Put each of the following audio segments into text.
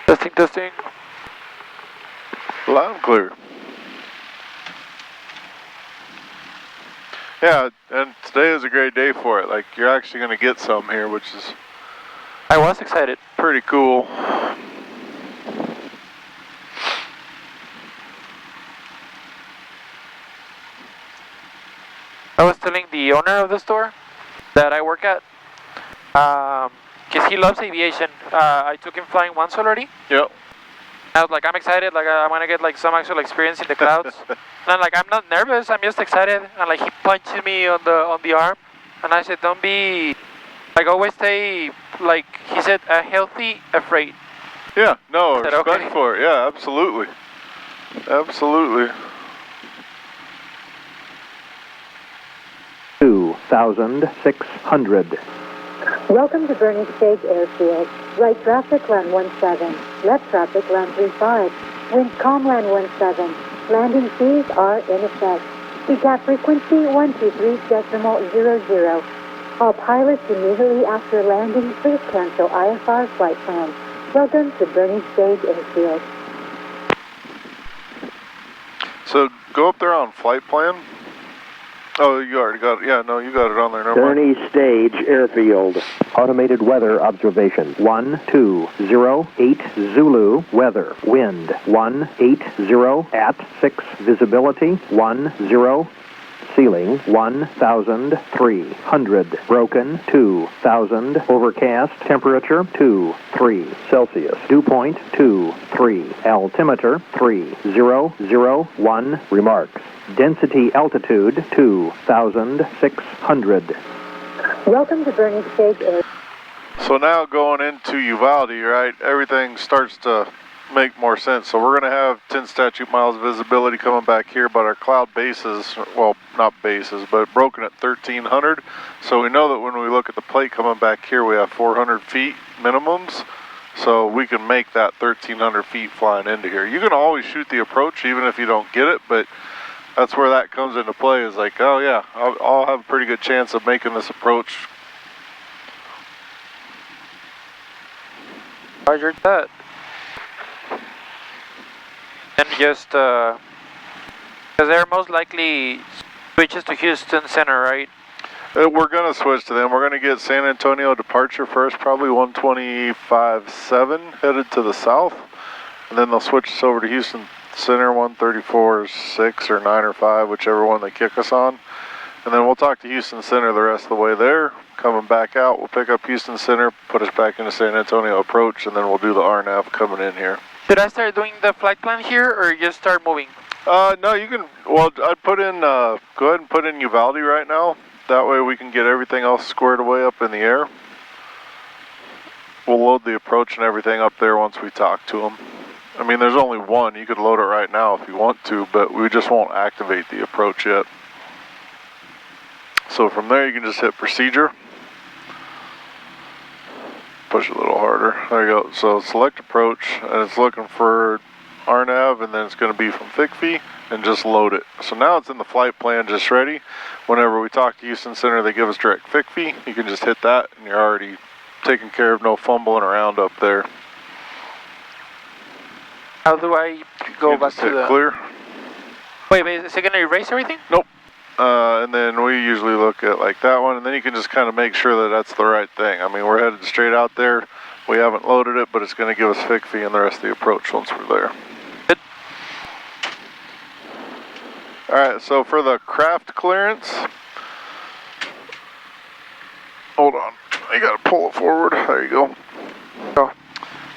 Testing, testing. Loud and clear. Yeah, and today is a great day for it. Like, you're actually going to get some here, which is... I was excited. Pretty cool. I was telling the owner of the store that I work at, because he loves aviation. I took him flying once already. Yep. I was like, I'm excited, like I'm gonna get like some actual experience in the clouds. And I'm like, I'm not nervous, I'm just excited. And like he punched me on the arm, and I said, don't be, like always stay, like he said, healthy afraid. Yeah, no, said, respect okay. for it. Yeah, absolutely. Absolutely. 2,600. Welcome to Burning Stage Airfield. Right traffic, land 17. Left traffic, land 35. Wind calm, land 17. Landing fees are in effect. TCAP frequency 123.00. All pilots immediately after landing, please cancel IFR flight plans. Welcome to Burning Stage Airfield. So, go up there on flight plan. Oh, you already got it. Yeah, no, you got it on there. Never mind. Gurney Stage Airfield. Automated weather observation. 120 Zulu. Weather. Wind 180 at 6. Visibility 10. Ceiling 1,300. Broken 2,000. Overcast. Temperature 23 Celsius. Dew point 23. Altimeter 3001. Remarks. Density altitude 2,600. Welcome to Burning Stage Air. So now going into Uvalde, right, everything starts to make more sense. So we're going to have 10 statute miles of visibility coming back here, but our cloud bases, well, not bases, but broken at 1,300. So we know that when we look at the plate coming back here, we have 400 feet minimums. So we can make that 1,300 feet flying into here. You can always shoot the approach even if you don't get it, but that's where that comes into play, is like, oh yeah, I'll have a pretty good chance of making this approach. Roger that. And just, because they're most likely switches to Houston Center, right? We're going to switch to them. We're going to get San Antonio departure first, probably 125.7 headed to the south. And then they'll switch us over to Houston Center, 134.6 or 9 or 5, whichever one they kick us on. And then we'll talk to Houston Center the rest of the way there. Coming back out, we'll pick up Houston Center, put us back into San Antonio approach, and then we'll do the RNAV coming in here. Should I start doing the flight plan here, or just start moving? No, you can, well, I'd put in, go ahead and put in Uvalde right now. That way we can get everything else squared away up in the air. We'll load the approach and everything up there once we talk to them. I mean, there's only one. You could load it right now if you want to, but we just won't activate the approach yet. So from there, you can just hit procedure. Push a little harder. There you go. So select approach, and it's looking for RNAV, and then it's going to be from FICFI, and just load it. So now it's in the flight plan, just ready. Whenever we talk to Houston Center, they give us direct FICFI. You can just hit that, and you're already taken care of, no fumbling around up there. How do I go back to the... clear. Wait, is it going to erase everything? Nope. And then we usually look at like that one, and then you can just kind of make sure that that's the right thing. I mean, we're headed straight out there. We haven't loaded it, but it's going to give us FICFI and the rest of the approach once we're there. Good. All right, so for the craft clearance, hold on. You got to pull it forward. There you go. Oh.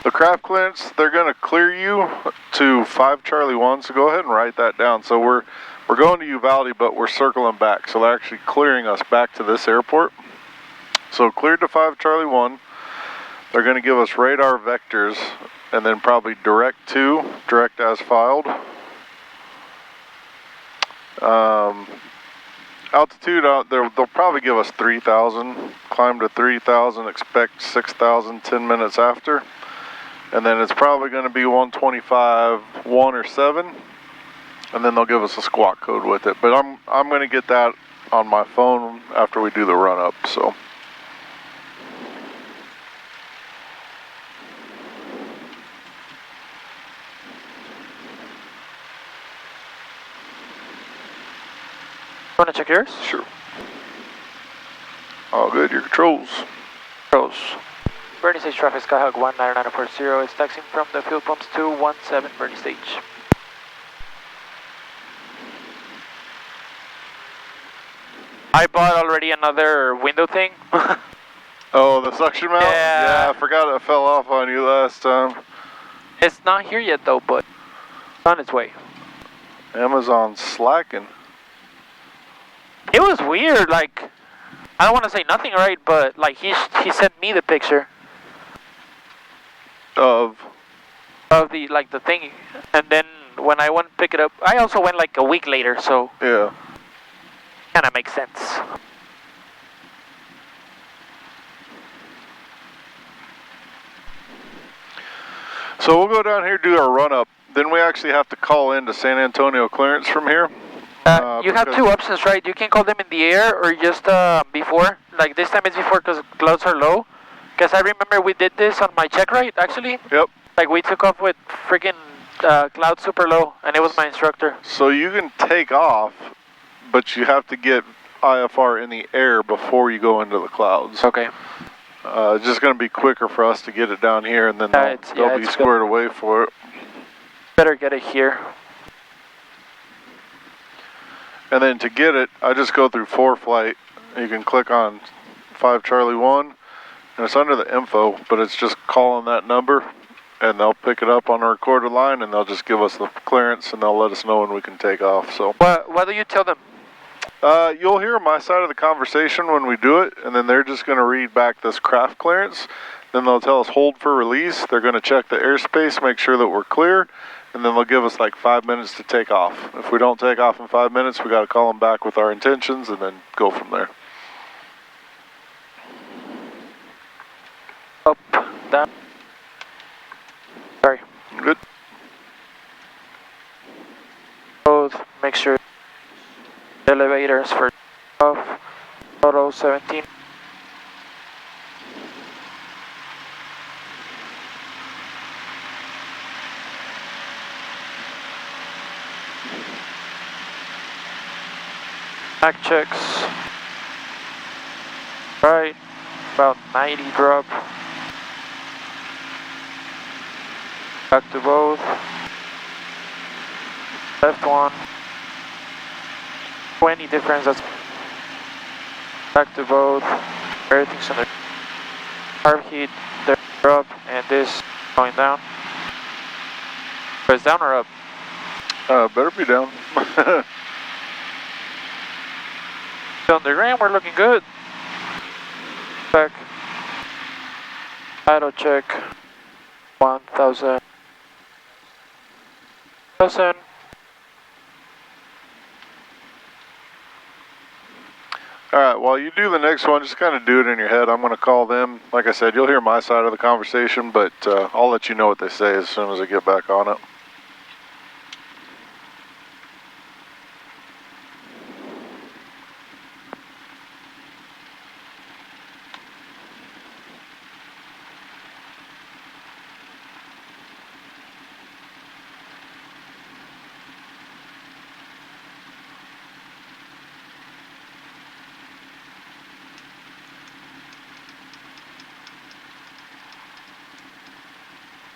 The craft clearance, they're going to clear you to 5 Charlie 1, so go ahead and write that down. So we're going to Uvalde, but we're circling back. So they're actually clearing us back to this airport. So cleared to 5 Charlie 1. They're going to give us radar vectors, and then probably direct as filed. Altitude, they'll probably give us 3,000 climb to 3,000, expect 6,000 10 minutes after. And then it's probably going to be 125, 1 or 7. And then they'll give us a squawk code with it. But I'm going to get that on my phone after we do the run up, so. Want to check yours? Sure. All good, your controls. Controls. Bernie Stage traffic, Skyhawk 19940 is taxiing from the fuel pumps to 17 Bernie Stage. I bought already another window thing. Oh, the suction mount? Yeah. Yeah, I forgot it fell off on you last time. It's not here yet though, but it's on its way. Amazon's slacking. It was weird, like, I don't want to say nothing, right, but like he sent me the picture Of? the like the thing, and then when I went to pick it up, I also went like a week later, so Yeah. kind of makes sense. So we'll go down here, do our run up. Then we actually have to call in to San Antonio clearance from here. You have two options, right? You can call them in the air or just before. Like this time it's before because clouds are low. Because I remember we did this on my check ride, actually. Yep. Like we took off with freaking clouds super low, and it was my instructor. So you can take off, but you have to get IFR in the air before you go into the clouds. Okay. It's just going to be quicker for us to get it down here, and then they'll be squared away for it. Better get it here. And then to get it, I just go through 4Flight. You can click on 5 Charlie 1, and it's under the info, but it's just calling that number, and they'll pick it up on a recorded line, and they'll just give us the clearance, and they'll let us know when we can take off. So. What do you tell them? You'll hear my side of the conversation when we do it, and then they're just going to read back this craft clearance. Then they'll tell us hold for release. They're going to check the airspace, make sure that we're clear, and then they'll give us like 5 minutes to take off. If we don't take off in 5 minutes, we got to call them back with our intentions and then go from there. Up, down. Sorry. Good. Both. Make sure elevators for off. Total 17. Back checks. Right. About 90 drop. Back to both. Left one. 20 difference. That's back to both. Everything's on the carb heat. They're up, and this going down. But it's down or up? Better be down. On the ground, we're looking good. Back. Idle check. 1,000. 1,000. Alright, while you do the next one, just kind of do it in your head. I'm going to call them. Like I said, you'll hear my side of the conversation, but I'll let you know what they say as soon as I get back on it.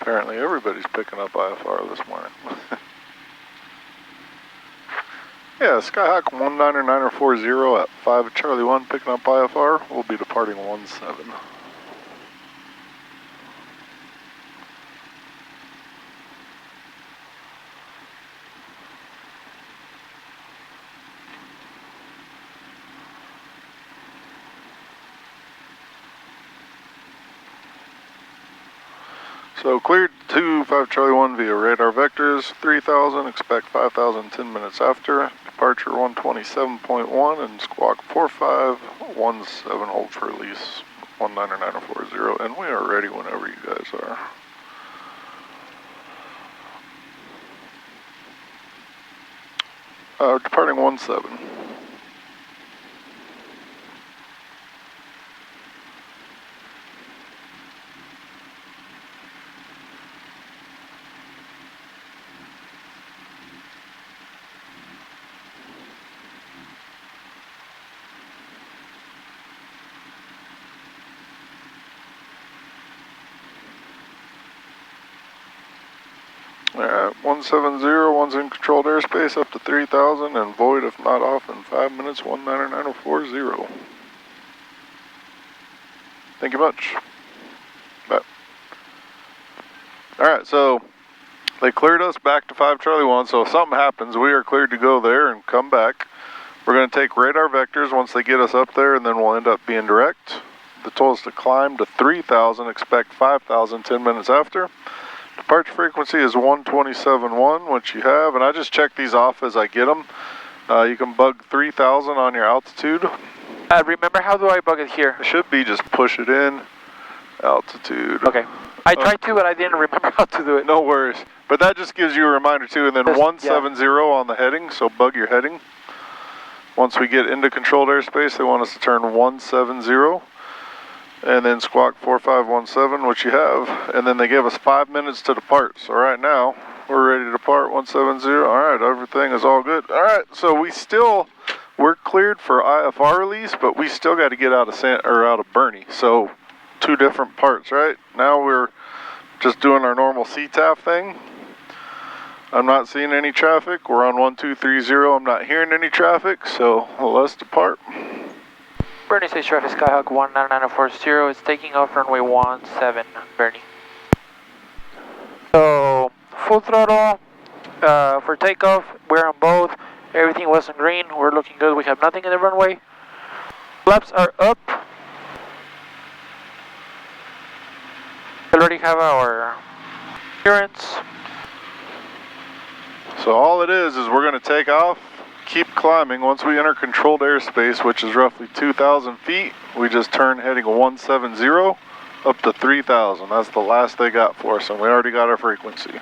Apparently everybody's picking up IFR this morning. Yeah, Skyhawk 19940 at 5 Charlie 1 picking up IFR. We'll be departing 17. So cleared to 5 Charlie 1 via radar vectors, 3,000, expect 5,000 10 minutes after. departure 127.1 and squawk 4517 hold for release 199040, and we are ready whenever you guys are. Departing 17. Alright, 170, one's in controlled airspace up to 3,000 and void if not off in 5 minutes, 199040. Thank you much. Bye. Alright, so they cleared us back to 5 Charlie 1, so if something happens, we are cleared to go there and come back. We're going to take radar vectors once they get us up there, and then we'll end up being direct. They told us to climb to 3,000, expect 5,000 10 minutes after. Departure frequency is 127.1, which you have, and I just check these off as I get them. You can bug 3,000 on your altitude. Remember, how do I bug it here? It should be just push it in, altitude. Okay. I tried to, but I didn't remember how to do it. No worries. But that just gives you a reminder too, and then 170 on the heading, so bug your heading. Once we get into controlled airspace, they want us to turn 170. And then squawk 4517, which you have, and then they give us 5 minutes to depart. So right now, we're ready to depart, 170. All right, everything is all good. All right, so we're cleared for IFR release, but we still got to get out of Bernie. So 2 different parts, right? Now we're just doing our normal CTAF thing. I'm not seeing any traffic. We're on 1230. I'm not hearing any traffic, so let's depart. Bernie Stage traffic, Skyhawk 199040 is taking off runway 17, Bernie. So, full throttle for takeoff, we're on both, everything was on green, we're looking good, we have nothing in the runway. Flaps are up. We already have our clearance. So all it is we're going to take off, keep climbing. Once we enter controlled airspace, which is roughly 2,000 feet, we just turn heading 170 up to 3,000. That's the last they got for us, and we already got our frequency.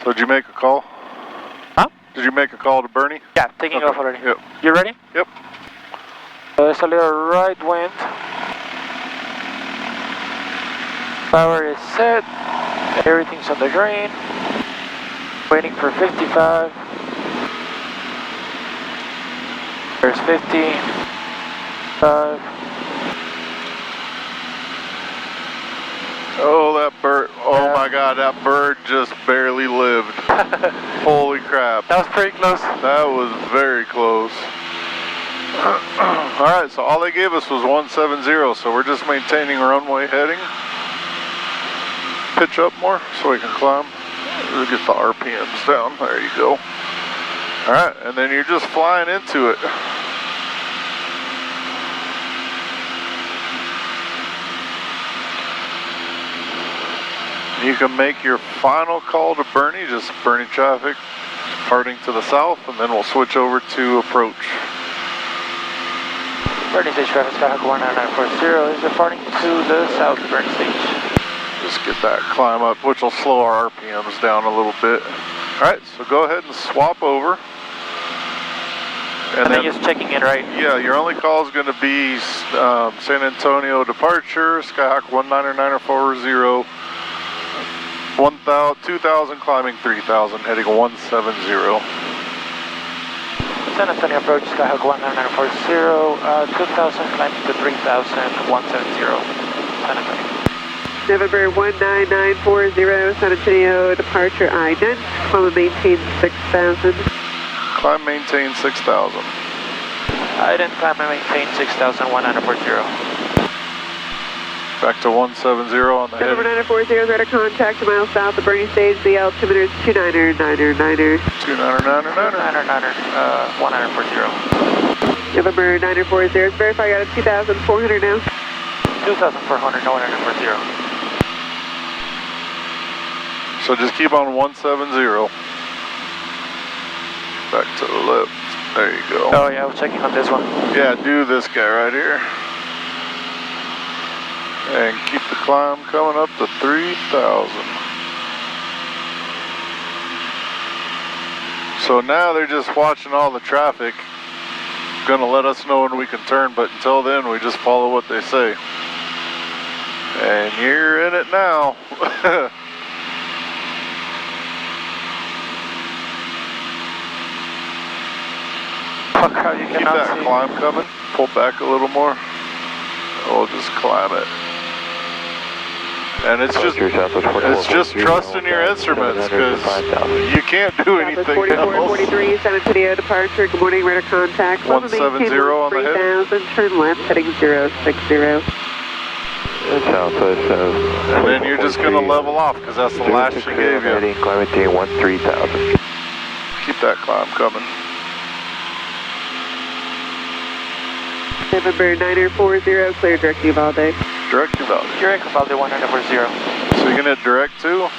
So did you make a call? Huh? Did you make a call to Bernie? Yeah, taking off already. Yep. You ready? Yep. There's a little right wind. Power is set. Everything's on the green. Waiting for 55. There's 50, 5. Oh, that bird. Oh my God, that bird just barely lived. Holy crap. That was pretty close. That was very close. Alright, so all they gave us was 170, so we're just maintaining runway heading. Pitch up more so we can climb. We'll get the RPMs down. There you go. Alright, and then you're just flying into it. You can make your final call to Bernie, just Bernie traffic departing to the south, and then we'll switch over to approach. Bernie Stage traffic, Skyhawk 199040 is departing to the south, Bernie Stage. Just get that climb up, which will slow our RPMs down a little bit. Alright, so go ahead and swap over. And then just checking in, right? Yeah, your only call is going to be San Antonio departure, Skyhawk 199040, 2,000 climbing 3,000, heading 170. San Antonio approach, Skyhawk 199040, 2,000 climbing to 3,000, 170. San Antonio. November 19940, San Antonio departure ident, climb and maintain 6,000. Climb, maintain 6,000. Ident, climb and maintain 6,140. Back to 170 on the head. November 940 is right of contact, a mile south of Bernie Stage. The altimeter is 299er. 140. November 940 is verified, got a 2,400 now. 2,400, 140. So just keep on 170. Back to the left. There you go. Oh yeah, I was checking on this one. Yeah, do this guy right here. And keep the climb coming up to 3,000. So now they're just watching all the traffic. Gonna let us know when we can turn, but until then we just follow what they say. And you're in it now. Fuck how you Keep cannot that see. climb coming. Pull back a little more. We'll just climb it. And it's just trusting your instruments, because you can't do anything Southwest 4443, San Antonio departure. Good morning, radar contact. 170 on the head. 3000, turn left, heading 060. Southwest. And then you're just going to level off, because that's the last she gave you. Heading, climb maintain 13,000. Keep that climb coming. November 940, clear direct Uvalde. Direct Uvalde. Direct Uvalde 140. So you can hit direct 2.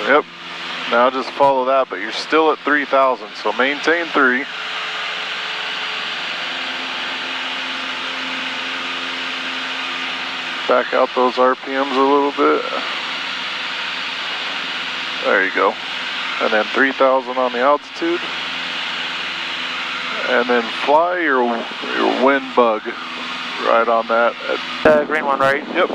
Yep. Now just follow that, but you're still at 3,000, so maintain 3. Back out those RPMs a little bit. There you go. And then 3,000 on the altitude. And then fly your wind bug right on that. The green one, right? Yep.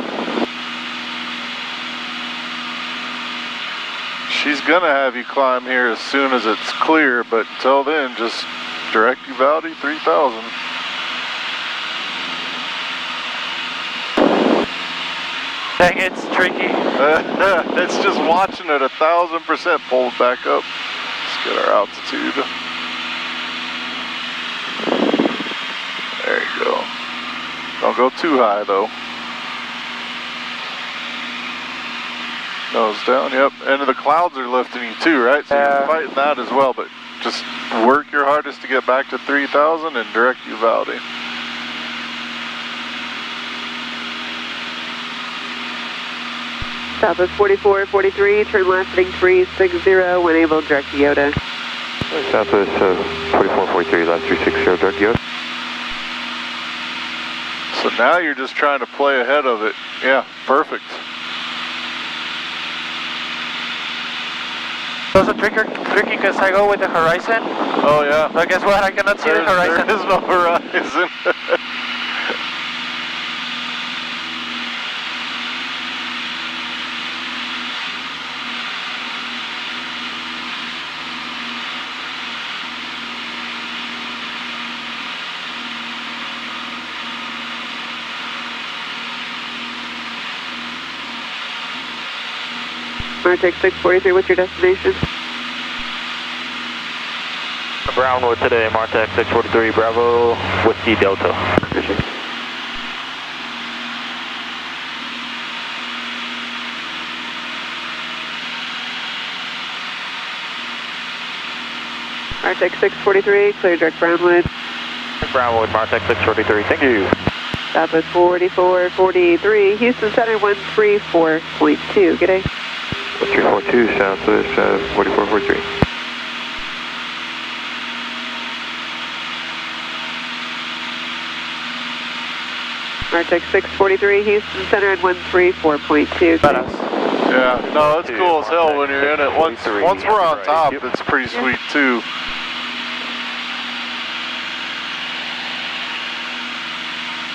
She's gonna have you climb here as soon as it's clear, but until then, just direct Uvalde 3,000. Dang, it's tricky. It's just watching it 1,000% pulled back up. Let's get our altitude. There you go. Don't go too high though. Nose down, yep. And the clouds are lifting you too, right? So you're fighting that as well, but just work your hardest to get back to 3,000 and direct Uvalde. Southwest 4443, turn left, heading 360, when able, direct Yoda. Southwest 4443, left 360, direct Yoda. So now you're just trying to play ahead of it. Yeah, perfect. Those are tricky because I go with the horizon. Oh yeah. So guess what? I cannot see the horizon. There is no horizon. Martech 643, what's your destination? Brownwood today, Martech 643, Bravo, Whiskey Delta. Martech 643, clear direct Brownwood. Brownwood, Martech 643, thank you. Southwest 4443, Houston Center 134.2, good day. 1342, Southwest 4443. Martech 643, Houston Center at 134.2. Badass. Yeah, no, it's cool as hell when you're in it. Once we're on top, it's pretty sweet too.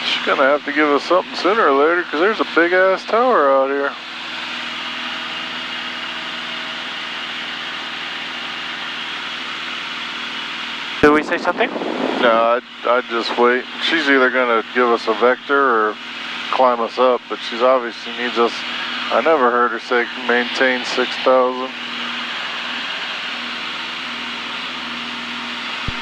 She's gonna have to give us something sooner or later, because there's a big ass tower out here. Do we say something? No, I'd just wait. She's either gonna give us a vector or climb us up, but she's obviously needs us. I never heard her say maintain 6,000.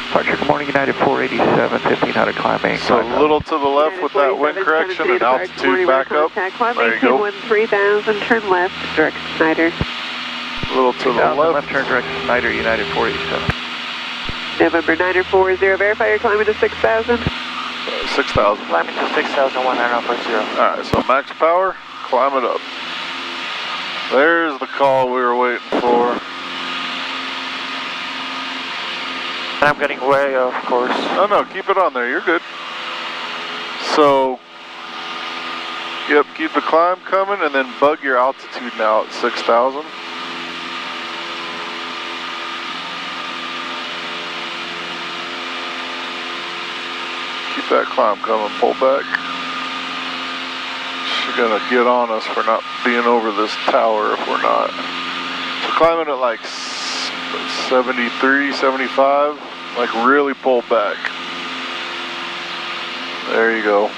Departure, good morning, United 487, 1500 climbing. So a little to the left with that wind correction and altitude back up. There you go. 13,000, turn left, direct Snyder. A little to the left. Turn direct Snyder, United 487. November 940, verify you're climbing to 6,000. 6,000. Climbing to 6,140. Alright, so max power, climb it up. There's the call we were waiting for. And I'm getting way, of course. Oh no, keep it on there, you're good. So, yep, keep the climb coming and then bug your altitude now at 6,000. Keep that climb coming, pull back. She's gonna get on us for not being over this tower if we're not. So climbing at like 73, 75, like really pull back. There you go.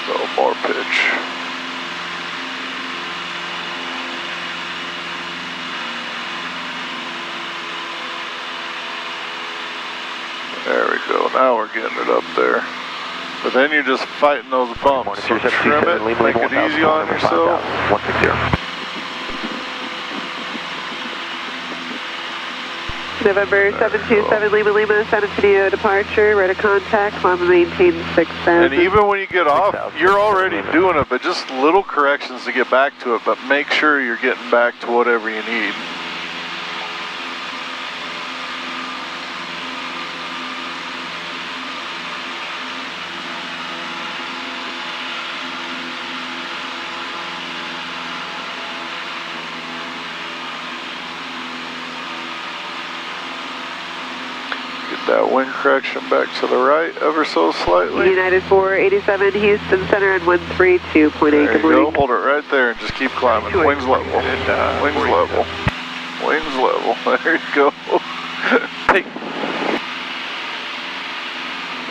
So more pitch. There we go, now we're getting it up there. But then you're just fighting those bumps, so trim it, make it easy on yourself. 160. November 727 Lima Lima, San Antonio departure, radar contact, climb and maintain 6,000. And even when you get off, you're already doing it, but just little corrections to get back to it, but make sure you're getting back to whatever you need. That wind correction back to the right ever so slightly. United 487 Houston Center and 132.8. There you go. Hold it right there and just keep climbing. Wings level. Wings level. Wings level. There you go.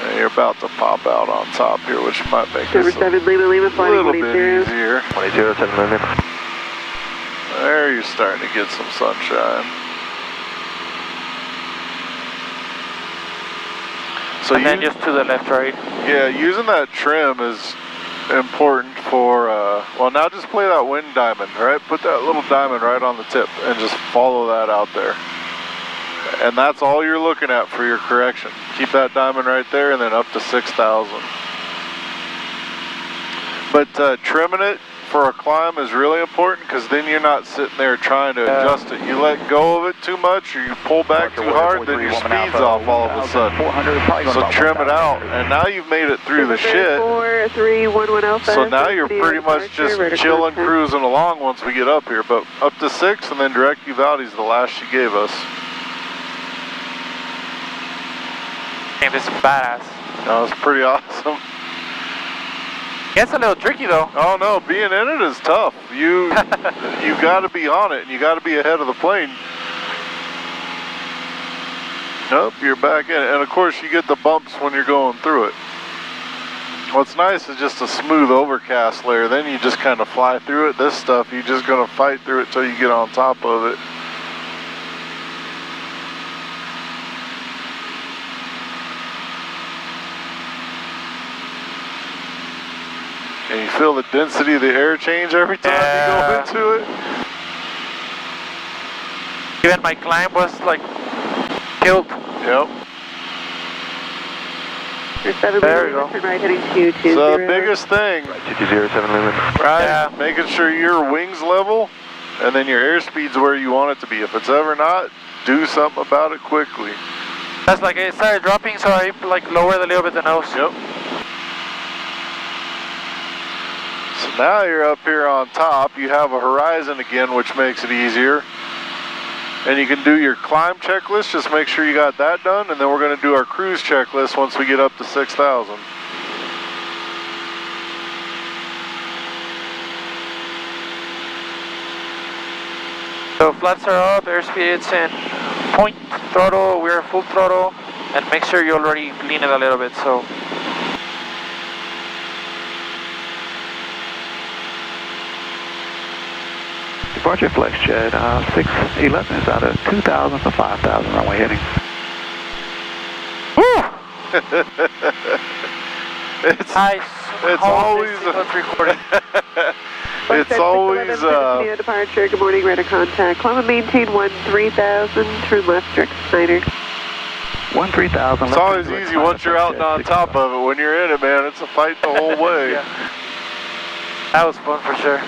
And you're about to pop out on top here, which might make this 7 Lima Lima, a little bit 20. easier. 20, 7 Lima. There you're starting to get some sunshine. So And then just to the left, right? Yeah, using that trim is important for, well now just play that wind diamond, right? Put that little diamond right on the tip and just follow that out there. And that's all you're looking at for your correction. Keep that diamond right there and then up to 6,000. But trimming it for a climb is really important because then you're not sitting there trying to adjust it. You let go of it too much or you pull back too hard, then your speed's off all of a sudden. So trim it out. And now you've made it through the shit. 4311 Alpha. So now you're pretty much just chilling, cruising along once we get up here. But up to 6 and then direct Uvalde is the last she gave us. Damn, this is badass. That was pretty awesome. It's a little tricky though. Oh no, being in it is tough. You got to be on it and you got to be ahead of the plane. Nope, you're back in it. And of course you get the bumps when you're going through it. What's nice is just a smooth overcast layer. Then you just kind of fly through it. This stuff, you're just going to fight through it till you get on top of it. And you feel the density of the air change every time you go into it. Even my climb was like killed. Yep. There we go. Right, heading 220. So the biggest thing, 207 limit. right? Making sure your wings level and then your airspeed's where you want it to be. If it's ever not, do something about it quickly. That's like it started dropping, so I like lowered a little bit the nose. Yep. So now you're up here on top, you have a horizon again, which makes it easier. And you can do your climb checklist, just make sure you got that done, and then we're going to do our cruise checklist once we get up to 6,000. So flaps are up, airspeed is in point, throttle, we're full throttle, and make sure you already lean it a little bit, so. Departure flex jet, 611 is out of 2,000 for 5,000 runway heading. It's always it's always departure. Good morning, radar contact. Climb and maintain 13,000. Turn left, direct Snyder. 13,000. It's always easy once you're out and on top of it. When you're in it, man, it's a fight the whole way. Yeah. That was fun for sure.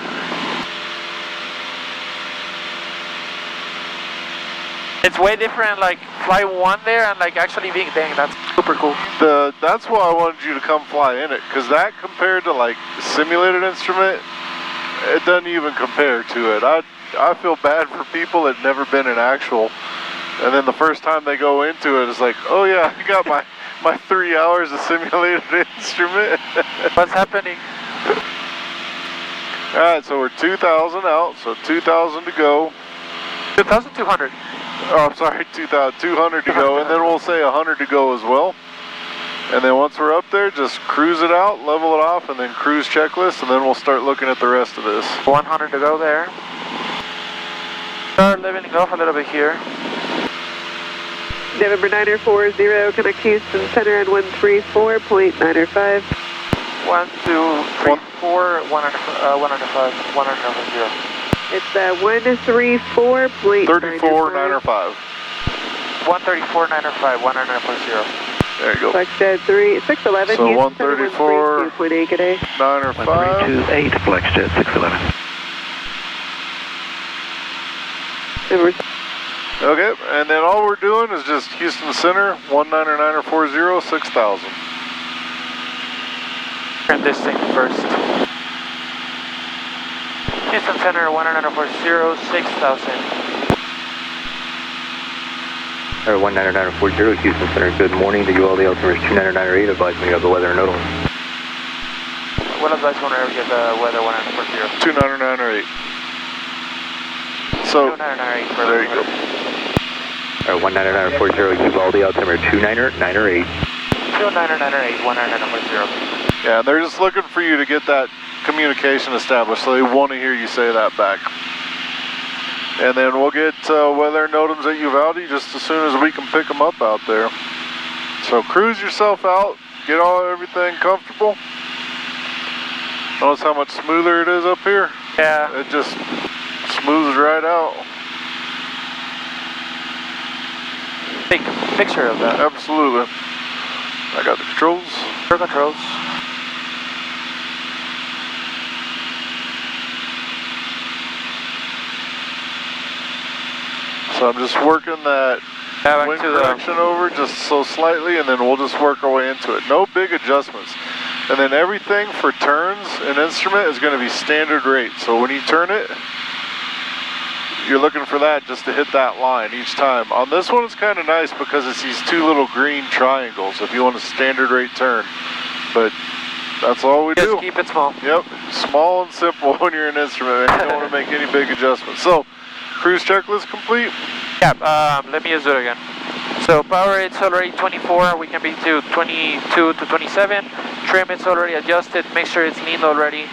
It's way different, like fly one there and like actually being, dang, that's super cool. That's why I wanted you to come fly in it, because that compared to like simulated instrument, it doesn't even compare to it. I feel bad for people that never been in actual, and then the first time they go into it, it's like, oh yeah, I got my 3 hours of simulated instrument. What's happening? All right, so we're 2,000 out, so 2,000 to go. 2,200. Oh, I'm sorry, 2,200 to go, and then we'll say 100 to go as well. And then once we're up there, just cruise it out, level it off, and then cruise checklist, and then we'll start looking at the rest of this. 100 to go there. Start leveling off a little bit here. November 940, connect Houston Center on 134.905. 1, 2, 3, 4, 105, 100. It's 134.905. 34,905. 134.905, 100. There you go. Flex Jet 611. So Houston Center 134, 132.8, good day. 905. 1328, Flex Jet 611. Okay, and then all we're doing is just Houston Center, 19940, 6,000. Turn this thing first. Houston Center, 19940, 6,000. 19940, Houston Center, good morning. The ULD altimeter is 2998. Advise me of the weather and nodal. What advice whenever you get the weather 19940? 29908. So, 29908. there you go. 19940, ULD altimeter 2998. 29908, 19940. Yeah, they're just looking for you to get that communication established, so they want to hear you say that back. And then we'll get weather NOTAMs at Uvalde just as soon as we can pick them up out there. So cruise yourself out, get everything comfortable. Notice how much smoother it is up here? Yeah. It just smooths right out. Take a picture of that. Absolutely. I got the controls. Air controls. So I'm just working that Yeah, wind back to the correction over just so slightly, and then we'll just work our way into it. No big adjustments. And then everything for turns and instrument is going to be standard rate. So when you turn it, you're looking for that just to hit that line each time. On this one, it's kind of nice because it's these two little green triangles if you want a standard rate turn. But that's all we do. Just keep it small. Yep, small and simple when you're an instrument, man. You don't want to make any big adjustments. So, cruise checklist complete? Yeah, let me use it again. So power it's already 24, we can be to 22 to 27. Trim it's already adjusted, make sure it's leaned already.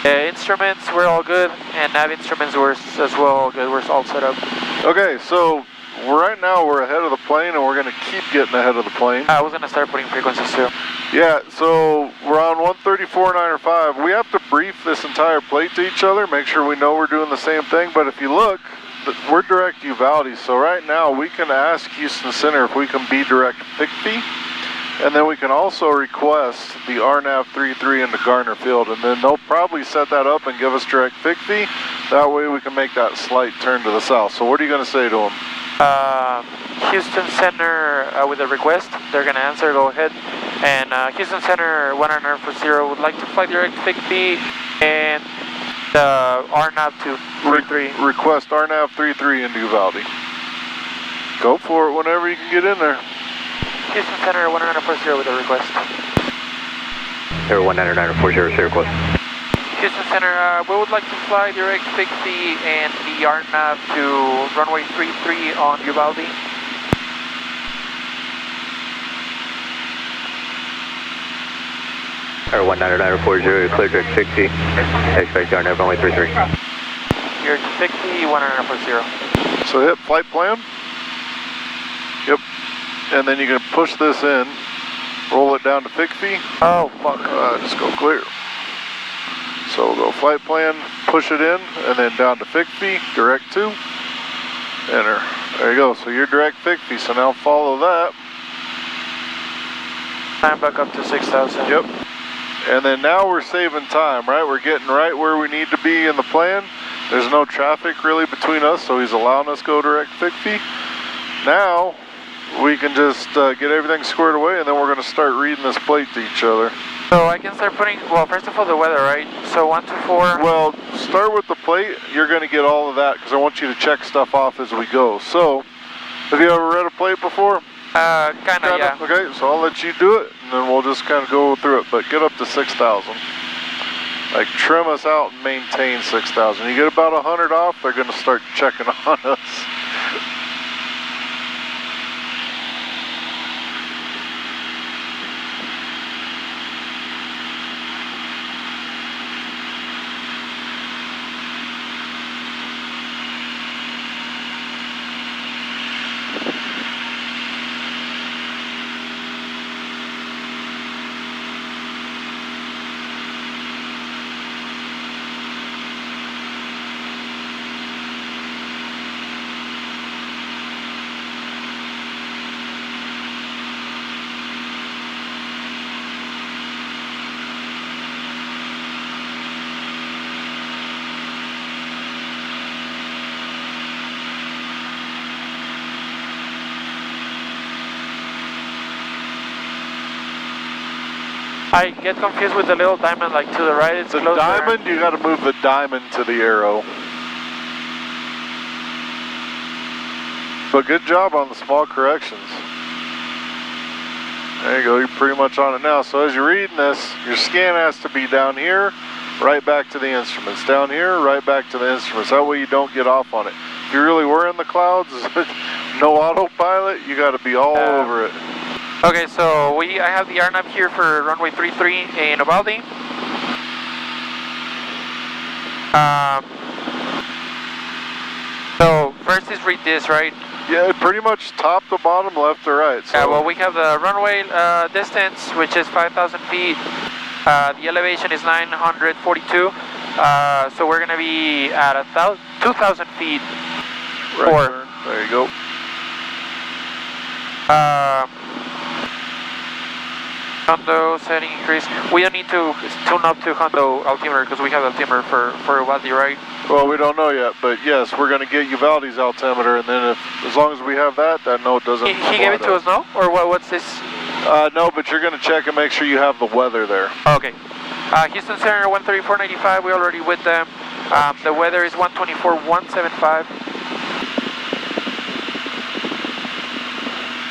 Instruments, we're all good, and nav instruments were as well all good, we're all set up. Okay, so right now we're ahead of the plane and we're going to keep getting ahead of the plane. I was going to start putting frequencies too. Yeah, so we're on 134.905. We have to brief this entire plate to each other, make sure we know we're doing the same thing, but if you look, we're direct Uvalde, so right now we can ask Houston Center if we can be direct FICFI, and then we can also request the RNAV 33 into Garner Field, and then they'll probably set that up and give us direct FICFI. That way we can make that slight turn to the south. So what are you going to say to them? Houston Center with a request, they're going to answer, go ahead. And Houston Center 190 would like to fly direct FICFI and RNAV to 33. Request RNAV 33 into Uvalde. Go for it whenever you can get in there. Houston Center 190 with a request. Air 19940, say request. Houston Center, we would like to fly direct FICFI and the RNAV to runway 33 on Uvalde. Air 19940, clear direct 60. Expect RNAV runway 33. Here to FICFI 190. So hit flight plan. Yep. And then you can push this in, roll it down to FICFI. Oh, fuck. Just go clear. So we'll go flight plan, push it in, and then down to FICFI, direct to, enter. There you go, so you're direct FICFI, so now follow that. Time back up to 6,000. Yep. And then now we're saving time, right? We're getting right where we need to be in the plan. There's no traffic really between us, so he's allowing us to go direct FICFI. Now we can just get everything squared away, and then we're going to start reading this plate to each other. So I can start putting, well, first of all, the weather, right? So 1 to 4. Well, start with the plate. You're going to get all of that because I want you to check stuff off as we go. So, have you ever read a plate before? Kinda, yeah. Okay, so I'll let you do it, and then we'll just kind of go through it. But get up to 6,000. Like, trim us out and maintain 6,000. You get about 100 off, they're going to start checking on us. I get confused with the little diamond, like to the right, it's The closer. diamond, you got to move the diamond to the arrow. But good job on the small corrections. There you go, you're pretty much on it now. So as you're reading this, your scan has to be down here, right back to the instruments. Down here, right back to the instruments. That way you don't get off on it. If you really were in the clouds, no autopilot, you got to be all over it. Okay, so I have the RNAV here for runway 33 in Uvalde. So first is read this, right? Yeah, pretty much top to bottom, left to right. So Yeah, well, we have the runway distance, which is 5,000 feet. The elevation is 942. So we're going to be at 2,000 feet. right turn. There you go. Hondo setting increase. We don't need to tune up to Hondo altimeter because we have altimeter for Uvalde, right? Well, we don't know yet, but yes, we're going to get Uvalde's altimeter, and then as long as we have that note doesn't. He gave it to us, no? Or what's this? No, but you're going to check and make sure you have the weather there. Okay. Houston Center 134.95. We already with them. The weather is 124.175.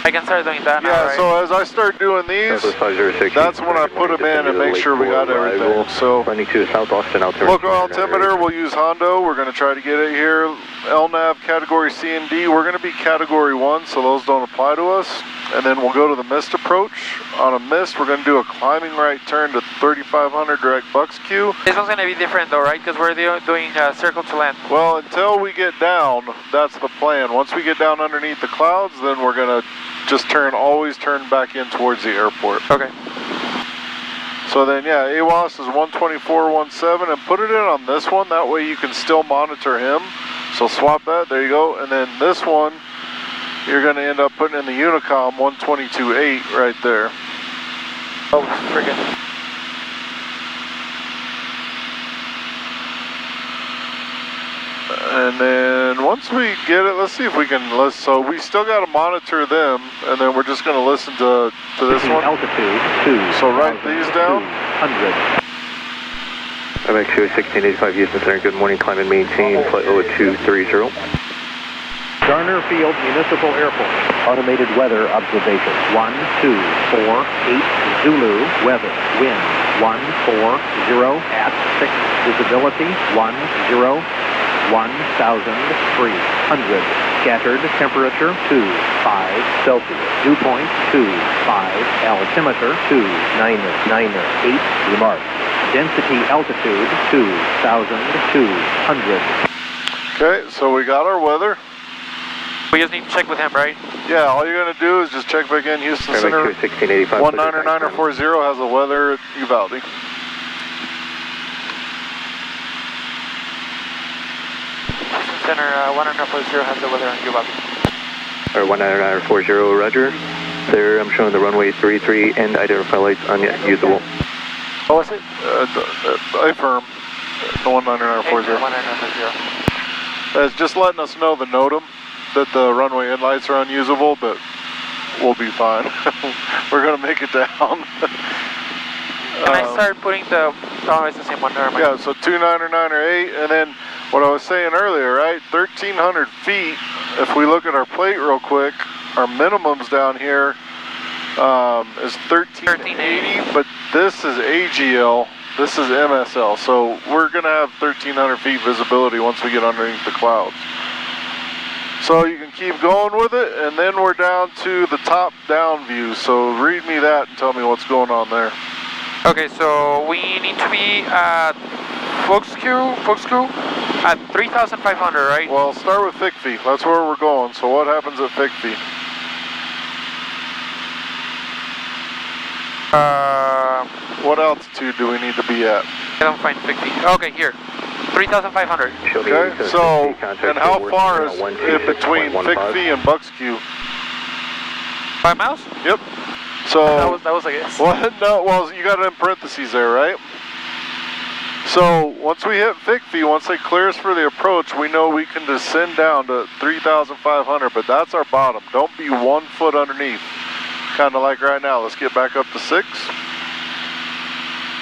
I can start doing that now, Yeah, right? so as I start doing these, that's when I put them in and make sure we got everything. So, running to South Austin altimeter. local altimeter, we'll use Hondo. We're going to try to get it here. LNAV category C and D, we're going to be category 1, so those don't apply to us. And then we'll go to the mist approach. On a mist, we're going to do a climbing right turn to 3500 direct Bucks Q. This one's going to be different though, right? Because we're doing circle to land. Well, until we get down, that's the plan. Once we get down underneath the clouds, then we're going to just always turn back in towards the airport. Okay. So then, yeah, AWAS is 124.17, and put it in on this one. That way you can still monitor him. So swap that. There you go. And then this one, you're going to end up putting in the Unicom 122.8 right there. Oh, friggin'. And then once we get it, let's see if we can listen. So we still got to monitor them, and then we're just going to listen to this one. Altitude 2. So write these down. 100. MX 1685 Houston Center, good morning, climb and maintain, flight 0230. Garner Field Municipal Airport. Automated weather observation. 1248 Zulu. Weather. Wind 140 at 6. Visibility 1,300. Scattered temperature 25 Celsius. Dew point 25. Altimeter 2,998. Remark. Density altitude 2,200. Okay, so we got our weather. We just need to check with him, right? Yeah, all you're going to do is just check back in. Houston Center 1685. 199040 has the weather at Uvalde. Houston Center 1940 has the weather on Uvalde. Or 19940, roger. There, I'm showing the runway 33 and identify lights unusable. What was it? Affirm. The 19940. 1940. It's just letting us know the NOTAM. that the runway end lights are unusable, but we'll be fine. We're gonna make it down. Can I start putting the, oh, it's the same one, never mind. Yeah, so 29 or 9 or 8, and then what I was saying earlier, right, 1,300 feet, if we look at our plate real quick, our minimums down here is 1380, but this is AGL, this is MSL, so we're gonna have 1,300 feet visibility once we get underneath the clouds. So you can keep going with it, and then we're down to the top down view, so read me that and tell me what's going on there. Okay, so we need to be at Foxcue at 3,500, right? Well, start with Fickfee. That's where we're going. So what happens at Fickfee? What altitude do we need to be at? I don't find 50. Okay, here. 3,500. Okay, so, and how far is it between Fickfee and Buckscue? 5 miles? Yep. So that was a guess. Well, you got it in parentheses there, right? So once we hit Fickfee, once they clear us for the approach, we know we can descend down to 3,500, but that's our bottom. Don't be 1 foot underneath. Kind of like right now. Let's get back up to 6.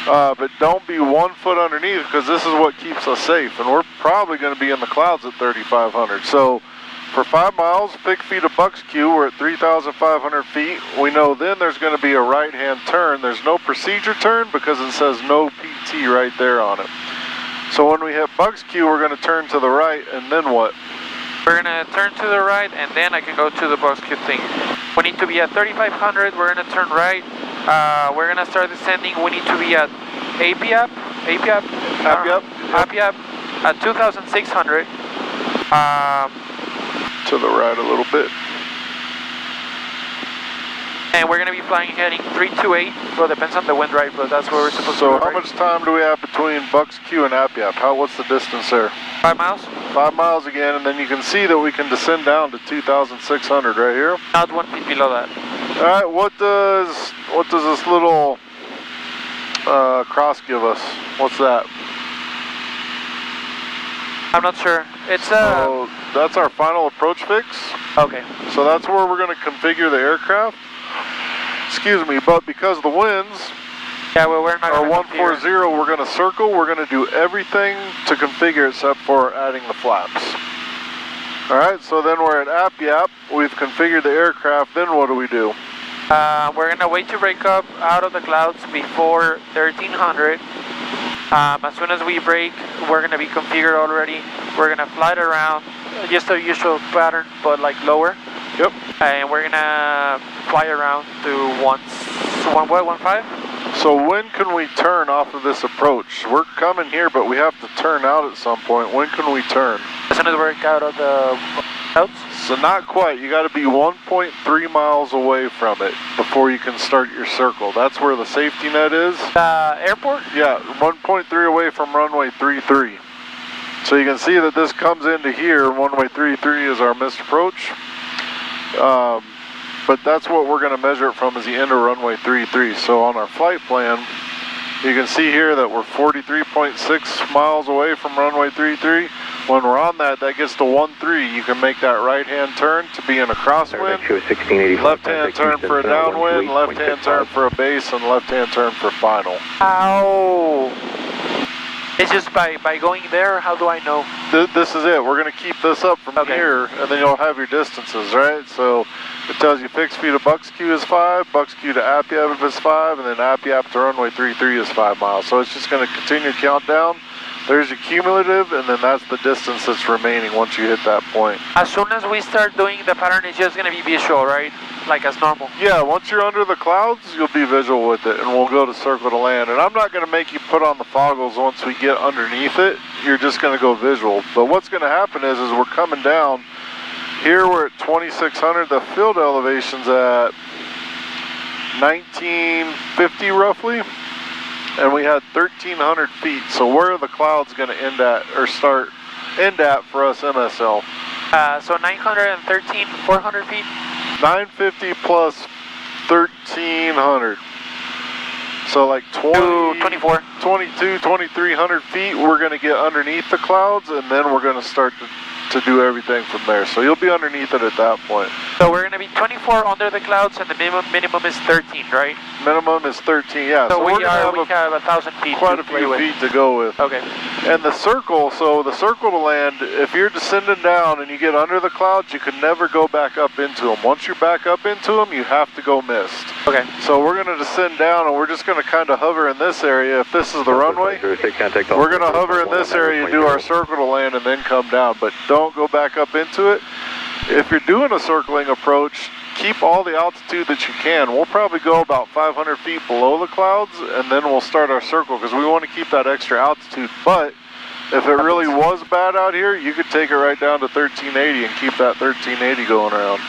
But don't be 1 foot underneath, because this is what keeps us safe, and we're probably going to be in the clouds at 3,500. So for 5 miles, Fickfee to Buckscue, we're at 3,500 feet. We know then there's going to be a right-hand turn. There's no procedure turn because it says no PT right there on it. So when we hit Buckscue, we're going to turn to the right, and then what? We're going to turn to the right, and then I can go to the Buckscue thing. We need to be at 3,500. We're going to turn right. We're going to start descending. We need to be at Apiap at 2,600. To the right a little bit. And we're going to be flying heading 328. Well, depends on the wind, right? But that's where we're supposed to go. So how much time do we have between Buckscue and Apiap? What's the distance there? 5 miles. 5 miles again, and then you can see that we can descend down to 2,600 right here. Not 1 feet below that. All right, what does this little cross give us? What's that? I'm not sure. It's So that's our final approach fix. Okay. So that's where we're going to configure the aircraft. Excuse me, but because the winds yeah, well, we're not are 140, we're going to circle. We're going to do everything to configure except for adding the flaps. All right, so then we're at Apiap. We've configured the aircraft. Then what do we do? We're going to wait to break up out of the clouds before 1,300. As soon as we break, we're going to be configured already. We're going to fly it around, just the usual pattern, but like lower. Yep. And we're going to fly around to 1.15. So when can we turn off of this approach? We're coming here, but we have to turn out at some point. When can we turn? As soon as we're out of the clouds. So not quite. You got to be 1.3 miles away from it before you can start your circle. That's where the safety net is. Airport? Yeah, 1.3 away from runway 33. So you can see that this comes into here. Runway 33 is our missed approach. But that's what we're going to measure it from, is the end of runway 33. So on our flight plan, you can see here that we're 43.6 miles away from runway 33. When we're on that, that gets to 13. You can make that right-hand turn to be in a crosswind, left-hand turn for a downwind, left-hand turn for a base, and left-hand turn for final. Ow! It's just by going there, how do I know? This is it. We're going to keep this up from here, and then you'll have your distances, right? So it tells you Fickfee to Buckscue is 5, Buckscue to Apiap is 5, and then Apiap to runway 33 is 5 miles. So it's just going to continue to count down. There's your cumulative, and then that's the distance that's remaining once you hit that point. As soon as we start doing the pattern, it's just going to be visual, right? Like as normal. Yeah, once you're under the clouds, you'll be visual with it, and we'll go to circle to land. And I'm not going to make you put on the foggles once we get underneath it. You're just going to go visual. But what's going to happen is we're coming down. Here we're at 2,600. The field elevation's at 1950 roughly. And we had 1,300 feet. So where are the clouds going to end at for us MSL? So 913, 400 feet? 950 plus 1,300. So like 22, 2,300 feet, we're going to get underneath the clouds, and then we're going to start to to do everything from there. So you'll be underneath it at that point. So we're going to be 24 under the clouds, and the minimum is 13, right? Minimum is 13, yeah. So we we're gonna have 1,000 feet. quite a few feet to go with. Okay. And the circle, so the circle to land, if you're descending down and you get under the clouds, you can never go back up into them. Once you back up into them, you have to go missed. Okay. So we're going to descend down, and we're just going to kind of hover in this area. If this is the runway, we're going to hover in this area, do our circle to land, and then come down. But don't go back up into it. If you're doing a circling approach, keep all the altitude that you can. We'll probably go about 500 feet below the clouds, and then we'll start our circle because we want to keep that extra altitude. But if it really was bad out here, you could take it right down to 1380 and keep that 1380 going around.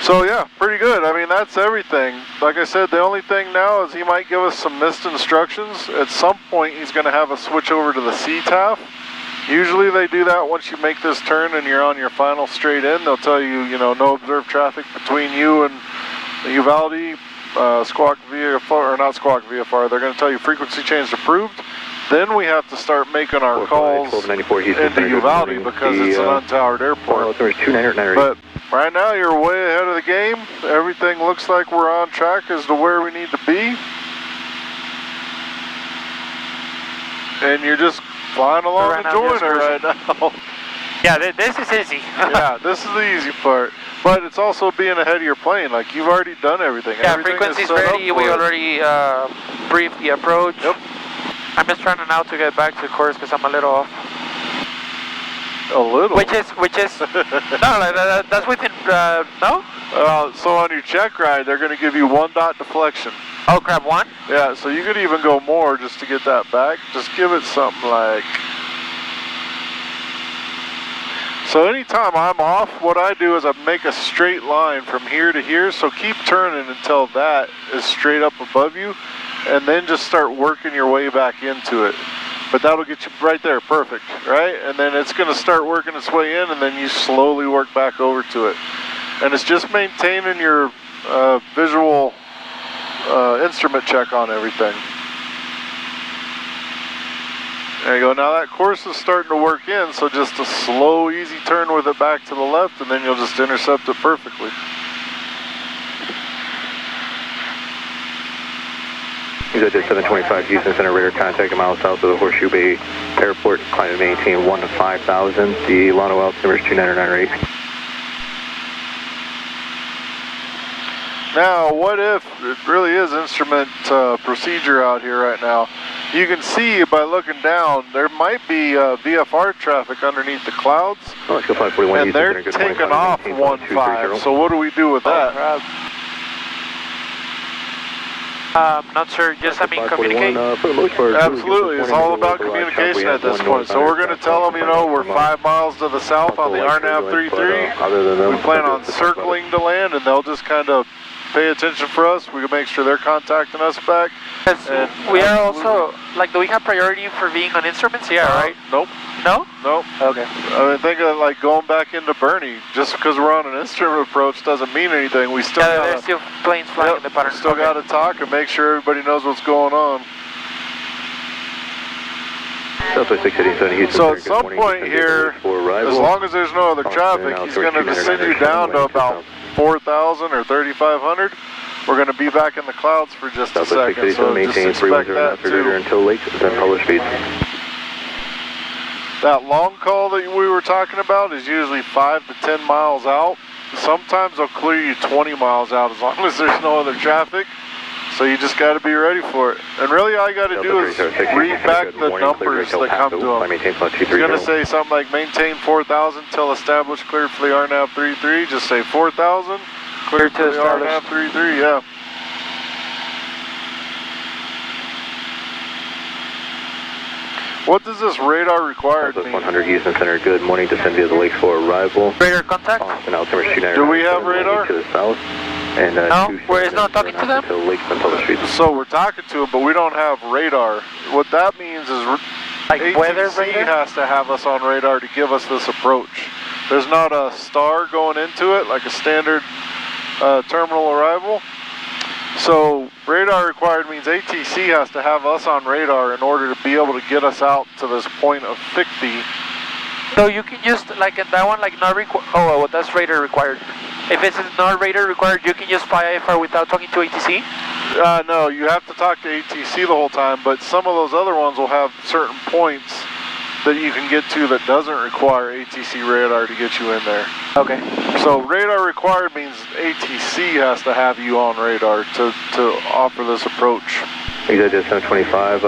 So yeah, pretty good. I mean, that's everything. Like I said, the only thing now is he might give us some missed instructions. At some point, he's going to have us switch over to the CTAF. Usually they do that once you make this turn and you're on your final straight in. They'll tell you, you know, no observed traffic between you and Uvalde, squawk VFR, or not squawk VFR. They're going to tell you frequency change approved. Then we have to start making our calls into Uvalde because it's an untowered airport. But right now you're way ahead of the game. Everything looks like we're on track as to where we need to be. And you're just flying along enjoying it right now. Yeah, this is easy. Yeah, this is the easy part. But it's also being ahead of your plane. Like, you've already done everything. Yeah, everything frequency's ready. We already briefed the approach. Yep. I'm just trying now to get back to the course because I'm a little off. A little? Which is no, like, that's within, no? So on your check ride, they're going to give you 1 dot deflection. Oh, crap, 1? Yeah, so you could even go more just to get that back. Just give it something like... So anytime I'm off, what I do is I make a straight line from here to here. So keep turning until that is straight up above you. And then just start working your way back into it. But that'll get you right there, perfect, right? And then it's going to start working its way in, and then you slowly work back over to it. And it's just maintaining your visual instrument check on everything. There you go. Now that course is starting to work in, so just a slow, easy turn with it back to the left, and then you'll just intercept it perfectly. Executive 725 Houston Center, radar contact a mile south of the Horseshoe Bay Airport. Climb and maintain 1 to 5,000. The Lano altimeter is 2998. Now, what if it really is instrument procedure out here right now? You can see by looking down, there might be VFR traffic underneath the clouds. Oh, let's go 541 and Houston they're Center, good morning, taking off 1-5. So what do we do with that? Not sure, just, I mean, communicate. For the most part, Absolutely, it's all about communication at this point. So we're going to tell them, you know, we're 5 miles to the south on the RNAV 33. We plan on circling to land, and they'll just kind of pay attention for us. We can make sure they're contacting us back. And we are also, like, do we have priority for being on instruments? Yeah, right? Nope. No? Nope. Okay. I mean, think of like going back into Bernie. Just because we're on an instrument approach doesn't mean anything. We still there's still planes flying in the pattern. Still got to talk and make sure everybody knows what's going on. Southwest 687 Houston. So at some point here, as long as there's no other traffic, he's going to descend you down to about 4,000 or 3,500. We're going to be back in the clouds for just a second, so just expect that too. Until late, then publish speeds. That long call that we were talking about is usually 5 to 10 miles out. Sometimes they'll clear you 20 miles out as long as there's no other traffic. So you just got to be ready for it. And really all you got to do is read back the numbers that come to them. It's going to say something like maintain 4,000 till established cleared for the RNAV 33. Just say 4,000 cleared to the RNAV 33, yeah. What does this radar required mean? 100 Houston Center, good morning, descend via the Lakes for arrival. Radar contact? Do we have radar? To the south. And, no, it's not talking to them? So we're talking to them, but we don't have radar. What that means is like ATC weather radar? has to have us on radar to give us this approach. There's not a star going into it, like a standard terminal arrival. So radar required means ATC has to have us on radar in order to be able to get us out to this point of 50 So you can just, like in that one, like not required. Oh, well, that's radar required. If it's not radar required, you can just fly IFR without talking to ATC? No, you have to talk to ATC the whole time, but some of those other ones will have certain points that you can get to that doesn't require ATC radar to get you in there. Okay. So radar required means ATC has to have you on radar to offer this approach. Exit 725,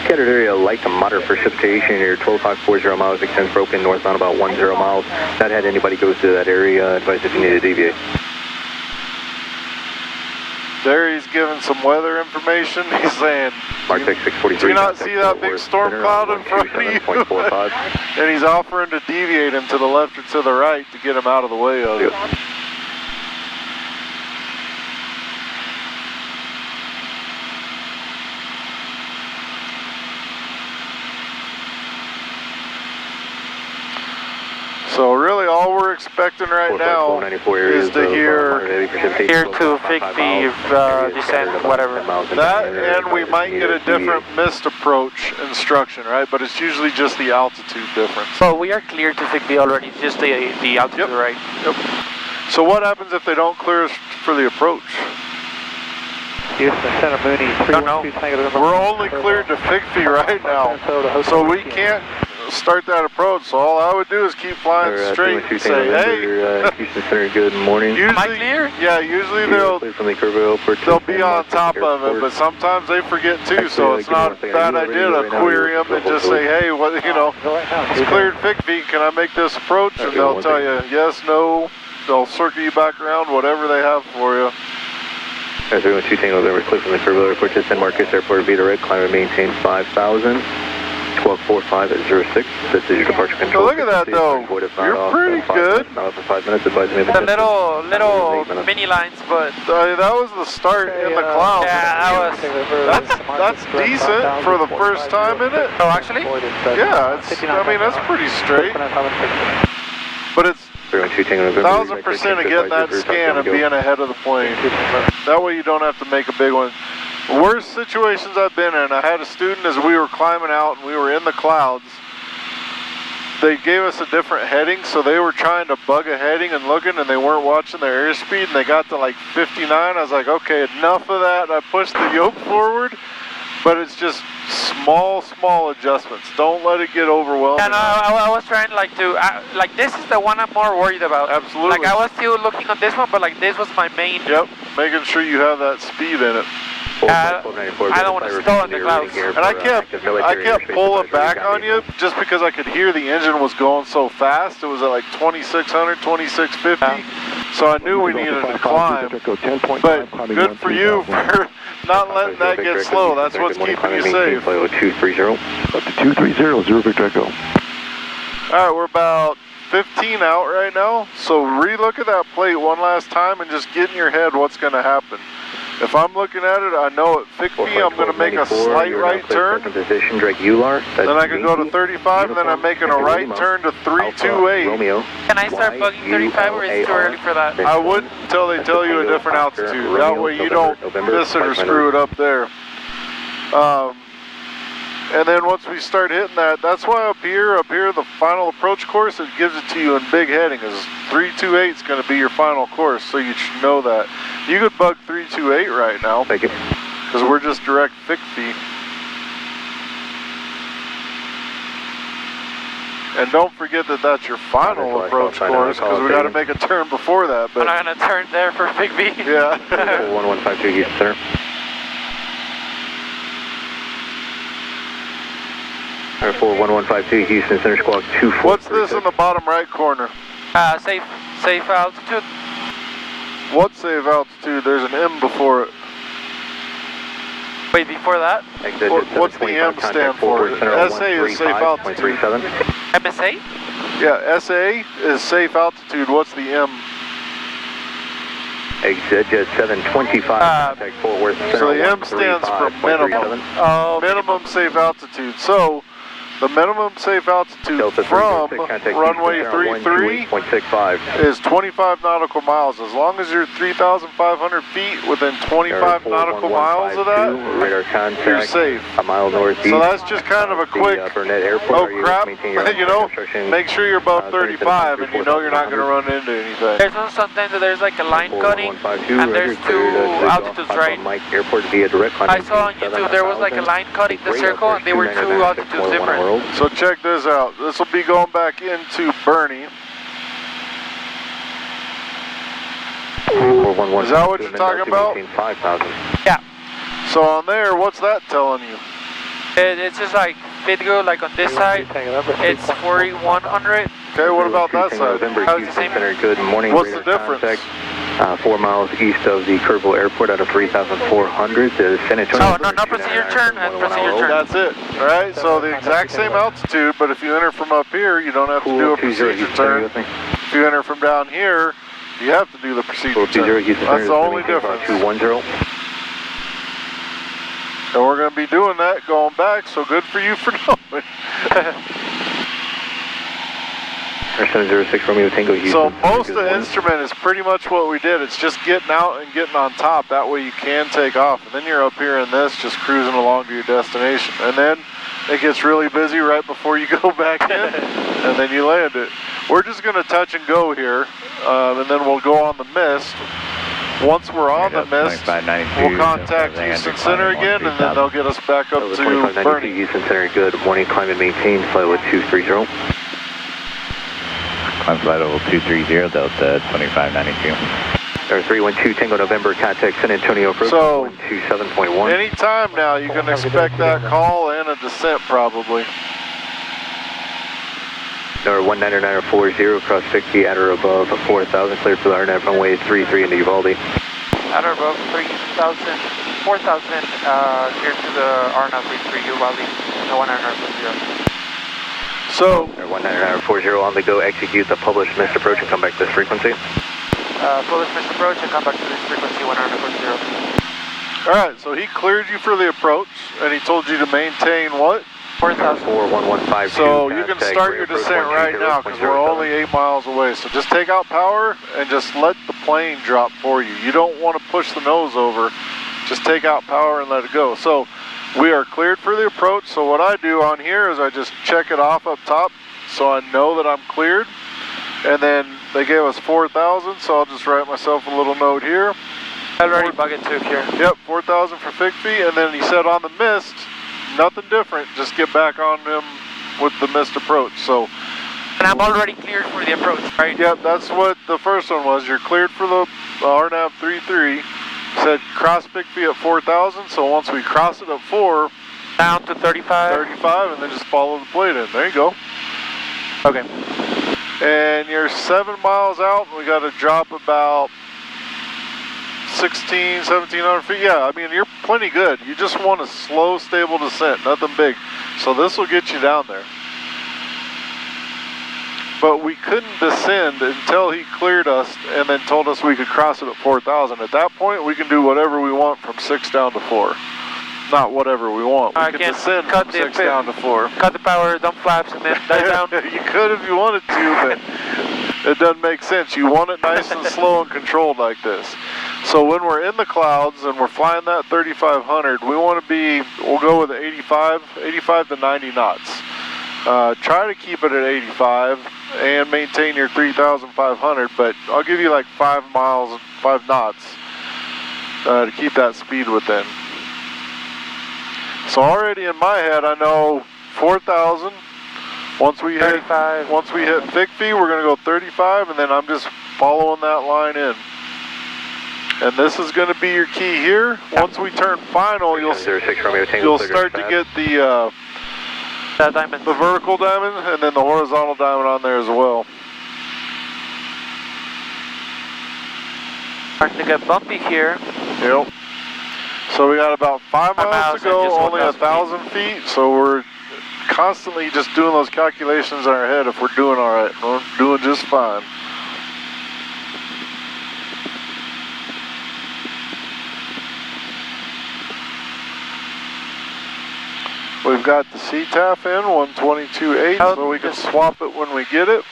scattered area light to moderate precipitation. Your 12.540 miles extends broken northbound about 10 miles. Not had anybody goes to that area. Advise if you need to deviate. There he's giving some weather information. He's saying, Mark 643. do you not see that big storm cloud in front of you? And he's offering to deviate him to the left or to the right to get him out of the way of it. So really all we're expecting right now is to hear to fix the descent, whatever. that, and we might get a different missed approach instruction, right? But it's usually just the altitude difference. So we are clear to fix B already, it's just the altitude, Yep. right? Yep. So what happens if they don't clear us for the approach? Houston Center Mooney, 312 We're only cleared to Figfee right now, so we can't start that approach. So all I would do is keep flying straight and say, hey. Houston Center, good morning. Usually, Am I clear? Yeah, usually they'll be on top of it, but sometimes they forget too. So it's not a bad idea to query them and just say, hey, what, you know, it's cleared Figfee. Can I make this approach? And they'll tell you yes, no. They'll circle you back around, whatever they have for you. As we went 2 Tango November, clear from the Kerrville Airport to San Marcos Airport, Vita Red, climb and maintain 5,000. 1245 at 06. This is your departure control. So look at that though. You're pretty good. For 5 minutes, advise me. The little mini lines, but That was the start in the clouds. yeah, That's decent for the first time in it. Oh, actually? Yeah, I mean that's pretty straight. But it's 1,000% of getting that scan and being ahead of the plane. That way you don't have to make a big one. Worst situations I've been in, I had a student as we were climbing out and we were in the clouds. They gave us a different heading, so they were trying to bug a heading and looking, and they weren't watching their airspeed, and they got to like 59. I was like, okay, enough of that. I pushed the yoke forward, but it's just small adjustments. Don't let it get overwhelming. And I was trying like to, like this is the one I'm more worried about. Absolutely. Like I was still looking on this one, but like this was my main. Yep, making sure you have that speed in it. I don't want to stall in the clouds. And I kept pulling back on you just because I could hear the engine was going so fast. It was at like 2,600, 2,650. So I knew we needed to climb. But good for you for not letting that get slow. That's what's keeping you safe. 230. Up to 230, 0 Victor Echo. All right, we're about 15 out right now. So relook at that plate one last time and just get in your head what's going to happen. If I'm looking at it, I know at Figfee I'm going to make a slight right turn. Then I can go to 35, and then I'm making a right turn to 328. Can I start bugging 35 or is it too early for that? I wouldn't until they tell you a different altitude. That way you don't miss it or screw it up there. And then once we start hitting that, that's why up here, the final approach course, it gives it to you in big heading. Is 328 is going to be your final course, so you should know that. You could bug 328 right now. Thank you. Because we're just direct Figfee. And don't forget that that's your final approach course, because we got to make a turn before that. But I'm not going to turn there for Figfee. Yeah. 1152 Houston Center. Alright, 41152 Houston Center Squawk 24. What's this in the bottom right corner? Safe altitude. What safe altitude? There's an M before it. Wait, before that? What's the M stand for? SA is safe altitude. MSA? Yeah, SA is safe altitude. What's the M? Exit 725, contact Fort Worth Center. So the M stands for minimum. Oh, Minimum safe altitude. So The minimum safe altitude Delta from 306, contact runway Houston, 33 128.65. is 25 nautical miles. As long as you're 3,500 feet within 25 nautical miles of that, radar contact, you're safe. A mile northeast. So that's just kind of a quick, Burnett Airport. oh crap, you know, make sure you're above 35 and you know you're not going to run into anything. There's also sometimes that there's like a line cutting, and there's two altitudes, right? Airport via direct I saw on YouTube there was like a line cutting the circle, and they were two altitudes different. So check this out. This will be going back into Bernie. Is that what you're talking about? 5,000. Yeah. So on there, what's that telling you? It's just like Vidgo, like on this side, it's 4,100. Okay, what about that side? How's the same? Good morning. What's the difference? 4 miles east of the Kerrville Airport out of 3,400 to San Antonio. Oh, no, not pressing your turn, pressing your turn. That's it, all right? So the exact same altitude, but if you enter from up here, you don't have to do a procedure turn. If you enter from down here, you have to do the procedure turn. That's the only difference. 210. And we're going to be doing that going back, so good for you for knowing. 706 Romeo Tango Houston. So most of the instrument is pretty much what we did. It's just getting out and getting on top. That way you can take off. And then you're up here in this, just cruising along to your destination. And then it gets really busy right before you go back in, and then you land it. We're just going to touch and go here, and then we'll go on the mist. Once we're on the mist, we'll contact Houston Center again, and then they'll get us back up to Bernie. Houston Center, good morning. Climate maintained, flight level 230. Climb flight level 230, Delta 2592. Or 312 Tango November, contact San Antonio approach. So, 127.1. anytime now, you can expect that call and a descent probably. Number 19940, cross 50 at or above 4,000, cleared for the RNAV runway 33 into Uvalde. At or above 3,000, 4,000, clear to the RNAV 33 Uvalde, no 19940. So, 19940 on the go, execute the published missed approach and come back to this frequency. Published missed approach and come back to this frequency 19940. Alright, so he cleared you for the approach, and he told you to maintain what? 4,000. 41152. So you can start your descent right now because we're only 8 miles away. So just take out power and just let the plane drop for you. You don't want to push the nose over. Just take out power and let it go. So we are cleared for the approach. So what I do on here is I just check it off up top so I know that I'm cleared. And then they gave us 4,000, so I'll just write myself a little note here. I already bucket took here. Yep, 4,000 for FIGFI. And then he said on the mist, nothing different, just get back on them with the missed approach. So, and I'm already cleared for the approach, right? Yep, that's what the first one was. You're cleared for the RNAV 33. Said cross FIGFI at 4,000, so once we cross it at 4, down to 35. 35, and then just follow the plate in. There you go. Okay. And you're 7 miles out, and we got to drop about 1,700 feet. Yeah, I mean, you're plenty good. You just want a slow, stable descent, nothing big. So this will get you down there. But we couldn't descend until he cleared us and then told us we could cross it at 4,000. At that point, we can do whatever we want from 6 down to 4. Not whatever we want. We can descend from 6 down to 4. Cut the power, dump flaps, and then dive down. You could if you wanted to, but it doesn't make sense. You want it nice and slow and controlled like this. So when we're in the clouds and we're flying that 3,500, we want to be, we'll go with 85 to 90 knots. Try to keep it at 85 and maintain your 3,500, but I'll give you like 5 miles, 5 knots to keep that speed within. So already in my head, I know 4,000. Once we hit FIGFI, we're going to go 35, and then I'm just following that line in. And this is going to be your key here. Once we turn final, you'll start to get the vertical diamond and then the horizontal diamond on there as well. Starting to get bumpy here. Yep. So we got about 5 miles to go, only 1,000 feet. So we're constantly just doing those calculations in our head if we're doing all right. We're doing just fine. We've got the CTAF in, 122.8, so we can swap it when we get it.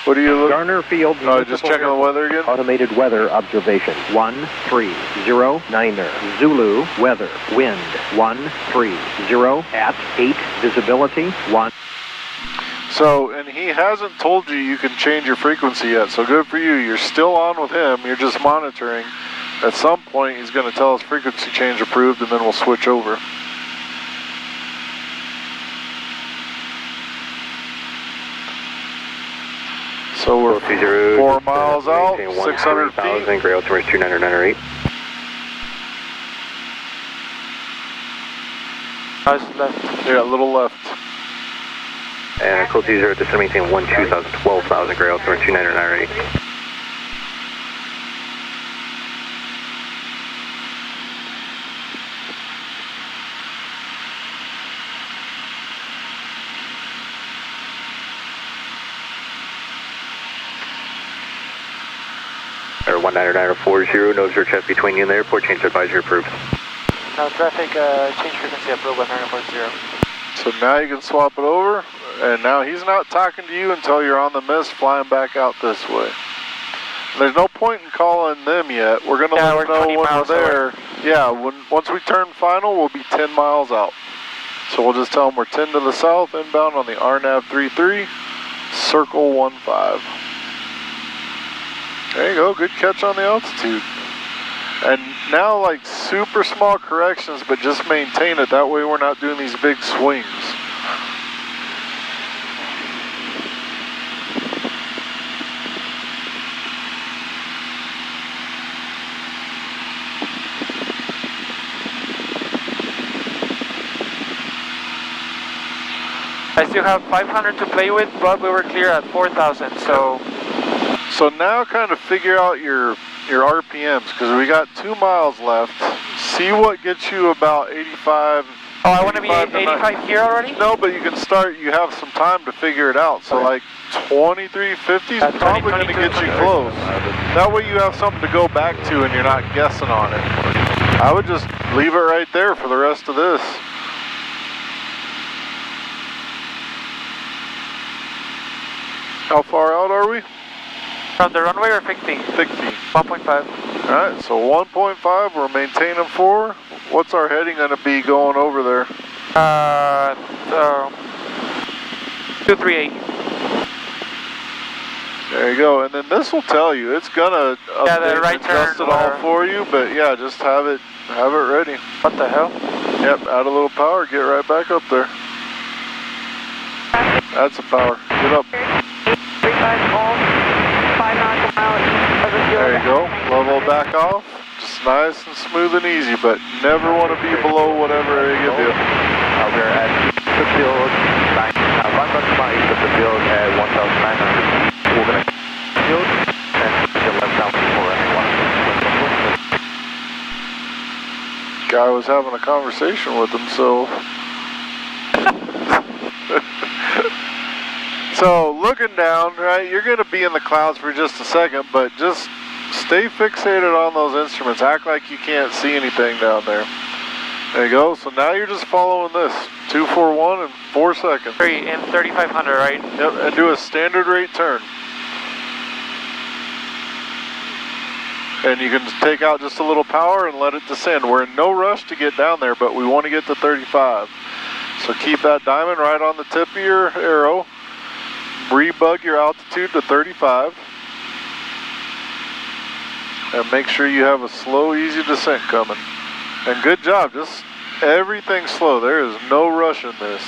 What do you look? Garner Field. Just checking the weather again. Automated weather observation. 130-9er. Zulu weather. Wind 130 at 8. Visibility 1. So, and he hasn't told you can change your frequency yet, so good for you. You're still on with him, you're just monitoring. At some point, he's going to tell us frequency change approved, and then we'll switch over. So we're 4 miles out, 600 feet. Gray altimeter 2998. Left. Yeah, a little left. And close 0, descend maintain 12,000, gray altimeter 2998. Air 19940, nose or check between you and the airport, change advisory approved. Now traffic, change frequency approved 19940. So now you can swap it over, and now he's not talking to you until you're on the mist flying back out this way. There's no point in calling them yet. We're going to let them know when we're there. Away. Yeah, once we turn final, we'll be 10 miles out. So we'll just tell them we're 10 to the south, inbound on the RNAV 33, circle 15. There you go, good catch on the altitude. And now, like, super small corrections, but just maintain it. That way we're not doing these big swings. I still have 500 to play with, but we were clear at 4,000, so... So now kind of figure out your RPMs, because we got 2 miles left. See what gets you about 85. Oh, I want to be 85 here already? No, but you can start, you have some time to figure it out. So like 2350 is probably going to get you close. That way you have something to go back to and you're not guessing on it. I would just leave it right there for the rest of this. How far out are we? From the runway or 50? 50. 1.5. Alright, so 1.5, we're maintaining 4. What's our heading going to be going over there? 238. There you go, and then this will tell you. It's going to adjust it all for you, but yeah, just have it ready. What the hell? Yep, add a little power, get right back up there. That's the power. Get up. 35 volts, 5 knots a mile east of the field. There you go. Level back off. Just nice and smooth and easy, but never want to be below whatever they give you. We're at the field, 1 mile east of the field at 1,900. We're going to field and left down before anyone. Guy was having a conversation with himself. So looking down, right, you're going to be in the clouds for just a second, but just stay fixated on those instruments. Act like you can't see anything down there. There you go. So now you're just following this. 241 in 4 seconds. 3,500, right? Yep, and do a standard rate turn. And you can take out just a little power and let it descend. We're in no rush to get down there, but we want to get to 35. So keep that diamond right on the tip of your arrow. Rebug your altitude to 35. And make sure you have a slow, easy descent coming. And good job, just everything slow. There is no rush in this.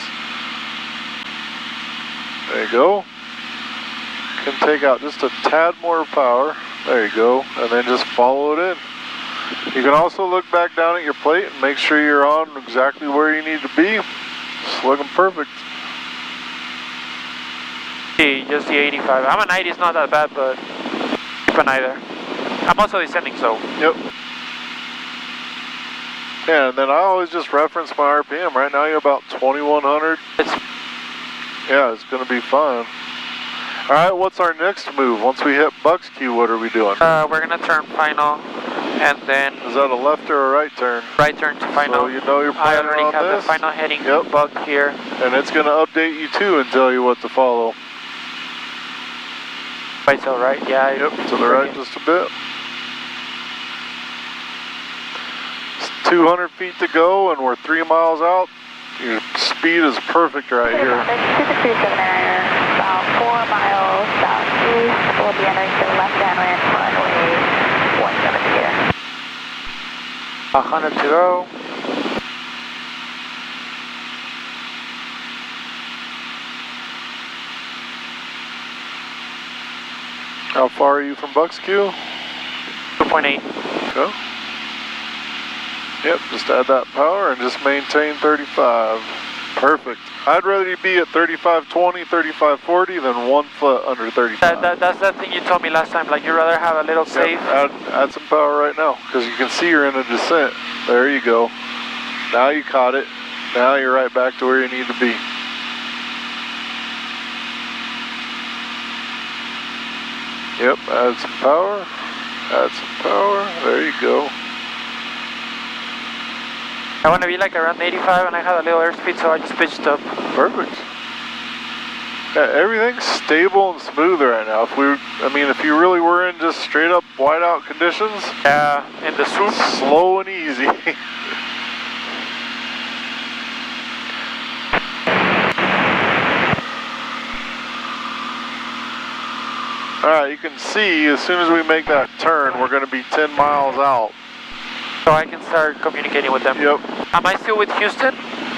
There you go. Can take out just a tad more power. There you go. And then just follow it in. You can also look back down at your plate and make sure you're on exactly where you need to be. It's looking perfect. Just the 85. I'm a 90, it's not that bad, but keep an eye there. I'm also descending, so. Yep. Yeah, and then I always just reference my RPM. Right now you're about 2,100. Yeah, it's going to be fun. All right, what's our next move? Once we hit Bucks Q, what are we doing? We're going to turn final and then Is that a left or a right turn? right turn to final. So you know you're I planning already on have this? the final heading Yep. bugged here. And it's going to update you too and tell you what to follow. Right, so right, yeah. Yep, to the right just a bit. It's 200 feet to go and we're 3 miles out. Your speed is perfect right here. 237 area, about 4 miles southeast. We'll be entering the left downwind runway 17 here. 100 to go. How far are you from Buckskew? 2.8. Okay. Yep, just add that power and just maintain 35. Perfect. I'd rather you be at 3520, 3540 than 1 foot under 35. That's that thing you told me last time, like you'd rather have a little safe. Yep, add some power right now, because you can see you're in a descent. There you go. Now you caught it. Now you're right back to where you need to be. Yep, add some power. Add some power. There you go. I want to be like around 85 and I had a little airspeed, so I just pitched up. Perfect. Yeah, everything's stable and smooth right now. If you really were in just straight up whiteout conditions, yeah, in the swoop, slow and easy. Alright, you can see as soon as we make that turn, we're going to be 10 miles out. So I can start communicating with them. Yep. Am I still with Houston?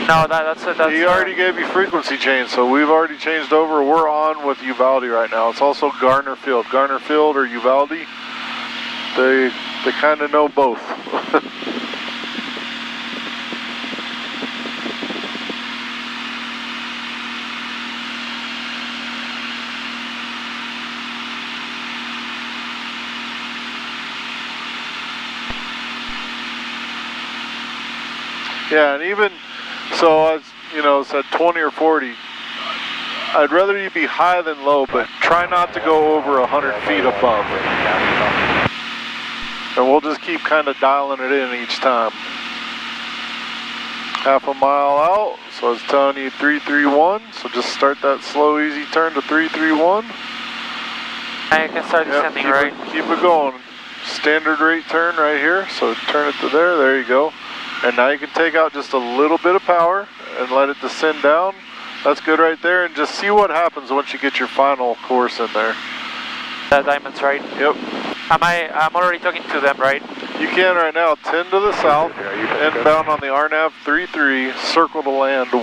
No, that's he already gave you frequency change, so we've already changed over. We're on with Uvalde right now. It's also Garner Field. Garner Field or Uvalde, they kind of know both. Yeah, and even so, as you know, said 20 or 40. I'd rather you be high than low, but try not to go over 100 feet above. And we'll just keep kind of dialing it in each time. Half a mile out, so it's telling you 331. So just start that slow, easy turn to 331. I can start descending, right? Keep it going. Standard rate turn right here. So turn it to there. There you go. And now you can take out just a little bit of power and let it descend down. That's good right there. And just see what happens once you get your final course in there. The diamonds, right? Yep. I'm already talking to them, right? You can right now. 10 to the south, inbound on the RNAV 33, circle to land 15.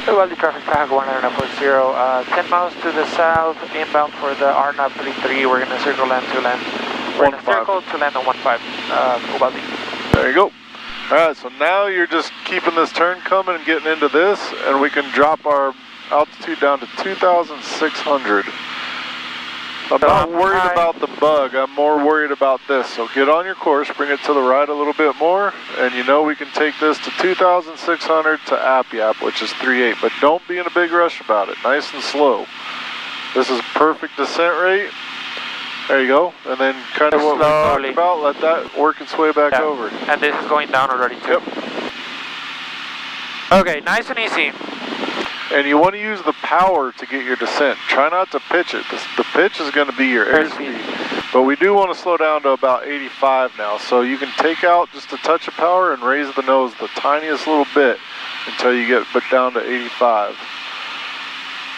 Uvalde traffic tag 1940, 10 miles to the south, inbound for the RNAV 33. We're going to circle land to land. We're going to circle to land on 15, Uvalde. There you go. Alright, so now you're just keeping this turn coming and getting into this, and we can drop our altitude down to 2,600. I'm not worried about the bug, I'm more worried about this. So get on your course, bring it to the right a little bit more, and you know we can take this to 2,600 to Apyap, which is 3.8, but don't be in a big rush about it, nice and slow. This is perfect descent rate. There you go, and then kind of what we talked about, let that work its way back over. And this is going down already too. Yep. Okay, nice and easy. And you want to use the power to get your descent. Try not to pitch it. The pitch is going to be your airspeed. But we do want to slow down to about 85 now, so you can take out just a touch of power and raise the nose the tiniest little bit until you get down to 85.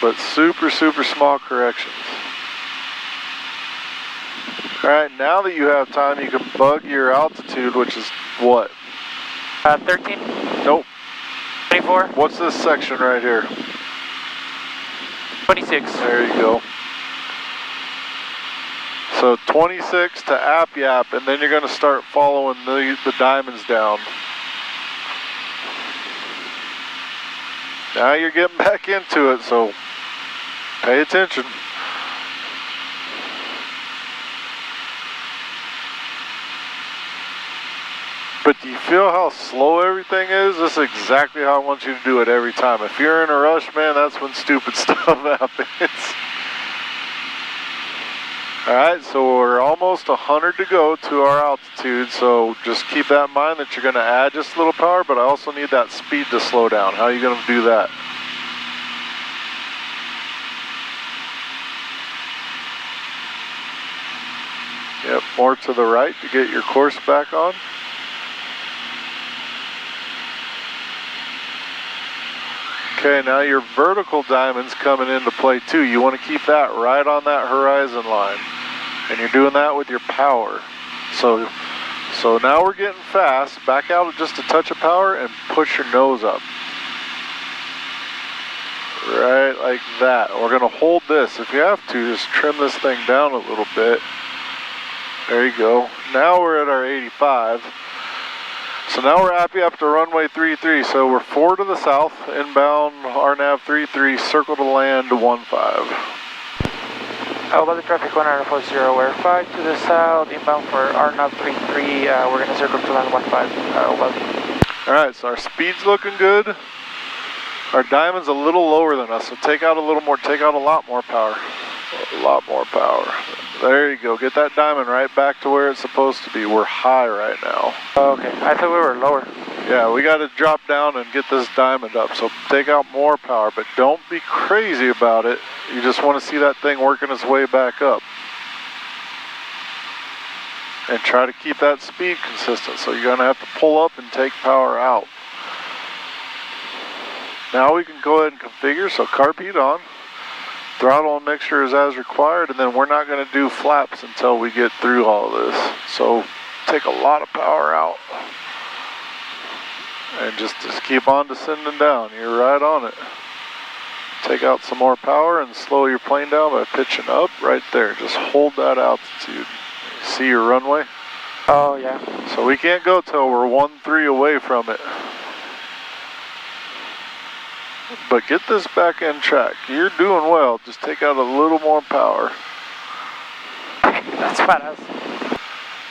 But super, super small corrections. Alright, now that you have time, you can bug your altitude, which is what? 13? Nope. 24? What's this section right here? 26. There you go. So 26 to Apyap, and then you're going to start following the diamonds down. Now you're getting back into it, so pay attention. But do you feel how slow everything is? This is exactly how I want you to do it every time. If you're in a rush, man, that's when stupid stuff happens. Alright, so we're almost 100 to go to our altitude, so just keep that in mind that you're going to add just a little power, but I also need that speed to slow down. How are you going to do that? Yep, more to the right to get your course back on. Okay, now your vertical diamond's coming into play too. You want to keep that right on that horizon line. And you're doing that with your power. So now we're getting fast. Back out with just a touch of power and push your nose up. Right like that. We're going to hold this. If you have to, just trim this thing down a little bit. There you go. Now we're at our 85. So now we're happy up to runway 33. So we're 4 to the south, inbound RNAV 33, circle to land 15. About the traffic 140, we're 5 to the south, inbound for RNAV 33, we're going to circle to land 15. Alright, so our speed's looking good. Our diamond's a little lower than us, so take out a little more, take out a lot more power. A lot more power. There you go, get that diamond right back to where it's supposed to be. We're high right now. Okay, I thought we were lower. Yeah, we got to drop down and get this diamond up, so take out more power, but don't be crazy about it. You just want to see that thing working its way back up. And try to keep that speed consistent, so you're going to have to pull up and take power out. Now we can go ahead and configure, so carb heat on. Throttle and mixture is as required, and then we're not going to do flaps until we get through all of this. So take a lot of power out. And just keep on descending down. You're right on it. Take out some more power and slow your plane down by pitching up right there. Just hold that altitude. See your runway? Oh, yeah. So we can't go till we're 1-3 away from it. But get this back in track. You're doing well. Just take out a little more power. That's badass.